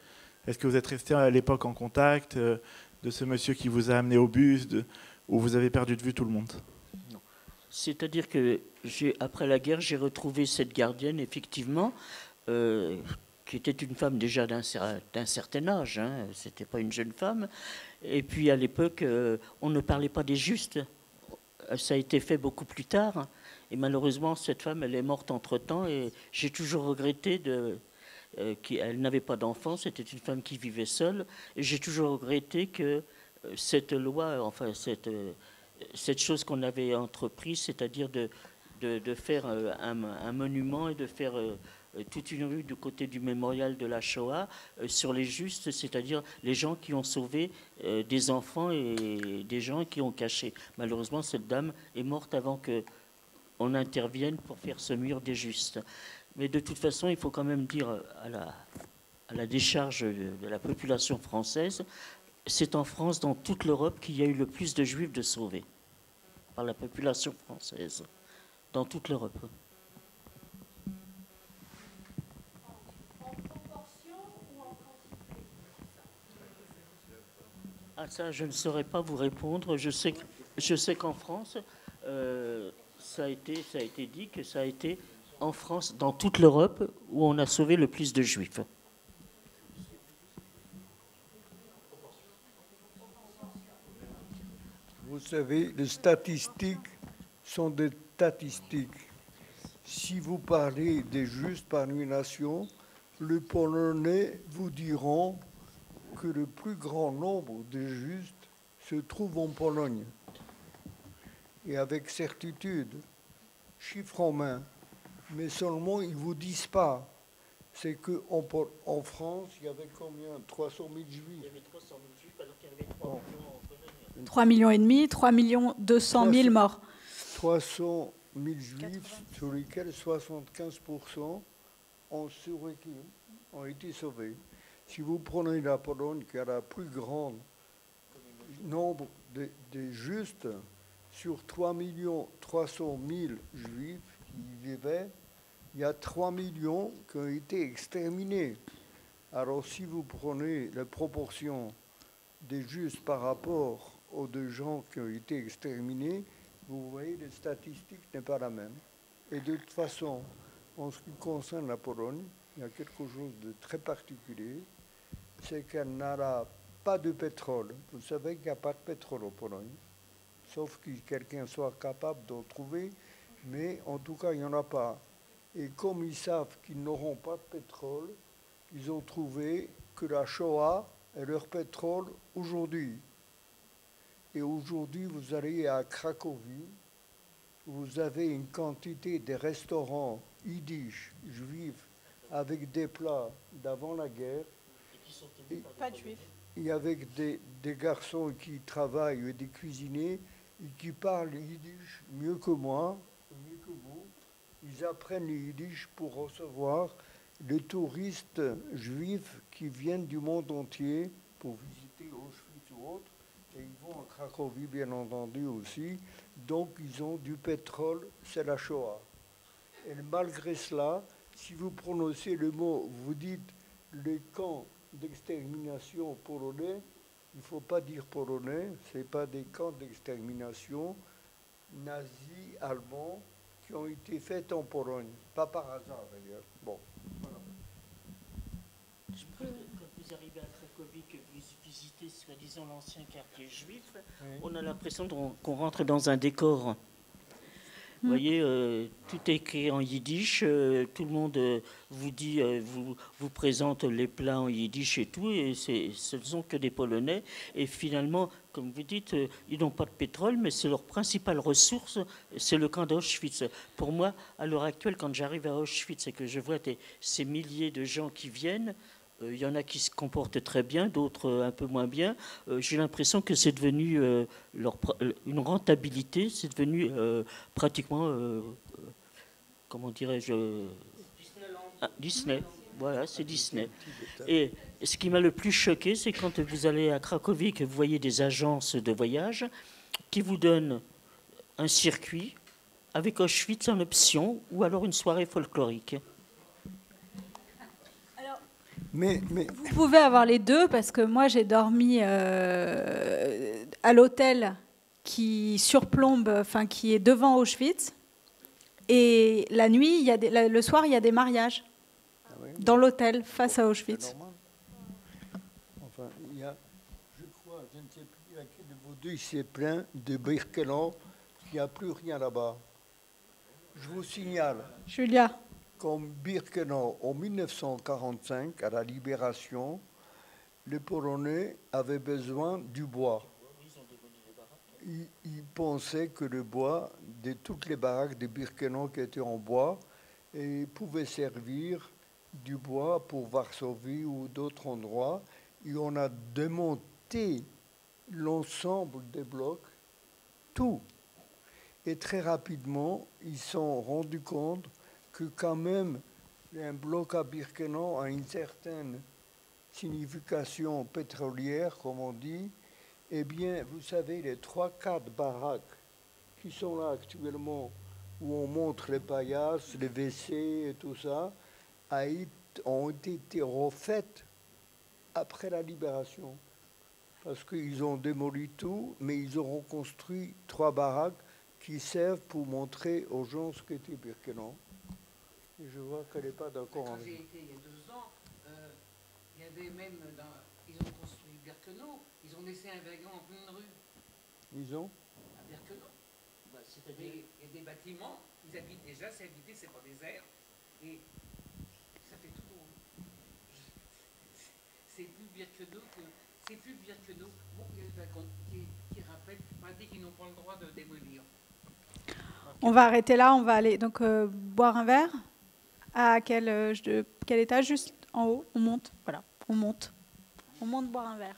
Est-ce que vous êtes resté à l'époque en contact de ce monsieur qui vous a amené au bus, ou vous avez perdu de vue tout le monde? Non. C'est-à-dire que après la guerre, j'ai retrouvé cette gardienne, effectivement, qui était une femme déjà d'un certain âge. Hein. C'était pas une jeune femme. Et puis à l'époque, on ne parlait pas des Justes. Ça a été fait beaucoup plus tard. Et malheureusement, cette femme, elle est morte entre-temps. Et j'ai toujours regretté qu'elle n'avait pas d'enfant. C'était une femme qui vivait seule. Et j'ai toujours regretté que cette loi, enfin cette chose qu'on avait entreprise, c'est-à-dire de faire un monument et de faire toute une rue du côté du mémorial de la Shoah sur les Justes, c'est-à-dire les gens qui ont sauvé des enfants et des gens qui ont caché. Malheureusement, cette dame est morte avant qu'on intervienne pour faire ce mur des Justes. Mais de toute façon, il faut quand même dire à la décharge de la population française, c'est en France, dans toute l'Europe, qu'il y a eu le plus de Juifs de sauvés par la population française, dans toute l'Europe. Ah, ça, je ne saurais pas vous répondre. Je sais qu'en France, ça a été dit que ça a été en France, dans toute l'Europe, où on a sauvé le plus de Juifs. Vous savez, les statistiques sont des statistiques. Si vous parlez des Justes parmi les nations, les Polonais vous diront que le plus grand nombre de Justes se trouve en Pologne. Et avec certitude, chiffre en main. Mais seulement, ils ne vous disent pas. C'est qu'en France, il y avait combien? 300 000 Juifs. Il y avait 300 000 Juifs alors qu'il y avait 3 millions en Pologne. 3 millions et demi, 3 millions 200 000 morts. 300 000 Juifs, sur lesquels 75% ont été sauvés. Si vous prenez la Pologne, qui a la plus grande nombre de Justes, sur 3 300 000 Juifs qui y vivaient, il y a 3 millions qui ont été exterminés. Alors si vous prenez la proportion des Justes par rapport aux deux gens qui ont été exterminés, vous voyez, les statistiques n'est pas la même. Et de toute façon, en ce qui concerne la Pologne, il y a quelque chose de très particulier, c'est qu'elle n'a pas de pétrole. Vous savez qu'il n'y a pas de pétrole en Pologne, sauf que quelqu'un soit capable d'en trouver, mais en tout cas, il n'y en a pas. Et comme ils savent qu'ils n'auront pas de pétrole, ils ont trouvé que la Shoah est leur pétrole aujourd'hui. Et aujourd'hui, vous allez à Cracovie, vous avez une quantité de restaurants yiddish, juifs, avec des plats d'avant la guerre. Pas de juifs. Et avec des garçons qui travaillent et des cuisiniers et qui parlent yiddish mieux que moi, mieux que vous. Ils apprennent le yiddish pour recevoir les touristes juifs qui viennent du monde entier pour visiter Auschwitz ou autre. Et ils vont à Cracovie, bien entendu, aussi. Donc, ils ont du pétrole, c'est la Shoah. Et malgré cela, si vous prononcez le mot, vous dites les camps d'extermination polonais, il ne faut pas dire polonais, ce n'est pas des camps d'extermination nazis, allemands, qui ont été faits en Pologne. Pas par hasard, d'ailleurs. Bon, voilà. Quand vous arrivez à Cracovie, que vous visitez, soi-disant, l'ancien quartier juif, oui, on a l'impression qu'on rentre dans un décor. Vous voyez, tout est écrit en yiddish, tout le monde vous dit, vous présente les plats en yiddish et tout, et ce ne sont que des Polonais. Et finalement, comme vous dites, ils n'ont pas de pétrole, mais c'est leur principale ressource, c'est le camp d'Auschwitz. Pour moi, à l'heure actuelle, quand j'arrive à Auschwitz et que je vois ces milliers de gens qui viennent, il y en a qui se comportent très bien, d'autres un peu moins bien. J'ai l'impression que c'est devenu une rentabilité, c'est devenu pratiquement, comment dirais-je, Disney. Voilà, c'est Disney. Et ce qui m'a le plus choqué, c'est quand vous allez à Cracovie et que vous voyez des agences de voyage qui vous donnent un circuit avec Auschwitz en option ou alors une soirée folklorique. Vous pouvez avoir les deux parce que moi j'ai dormi à l'hôtel qui surplombe, enfin qui est devant Auschwitz, et la nuit, le soir, il y a des mariages dans l'hôtel face à Auschwitz. Enfin, il y a, je crois, je ne sais plus laquelle de vous deux, c'est plein de Birkenau, il n'y a plus rien là-bas. Je vous signale. Julia. Comme Birkenau, en 1945, à la Libération, les Polonais avaient besoin du bois. Ils pensaient que le bois, de toutes les baraques de Birkenau qui étaient en bois, et pouvait servir du bois pour Varsovie ou d'autres endroits. Et on a démonté l'ensemble des blocs, tout. Et très rapidement, ils se sont rendus compte que quand même, un bloc à Birkenau a une certaine signification pétrolière, comme on dit. Eh bien, vous savez, les 3-4 baraques qui sont là actuellement, où on montre les paillasses, les WC et tout ça, ont été refaites après la libération. Parce qu'ils ont démoli tout, mais ils ont reconstruit 3 baraques qui servent pour montrer aux gens ce qu'était Birkenau. Et je vois qu'elle n'est pas d'accord. Quand j'ai été il y a 2 ans, il y avait même, ils ont construit Birkenau, ils ont laissé un wagon en pleine rue. Ils ont À Birkenau. Il y a des bâtiments, ils habitent déjà, c'est habité, c'est pas désert. Et ça fait tout. C'est plus Birkenau que. C'est plus Birkenau. Bon, il y a le wagon qui rappelle, on a dit qu'ils n'ont pas le droit de démolir. On va arrêter là, on va aller donc boire un verre. À quel étage? Juste en haut. On monte. Voilà, on monte. On monte boire un verre.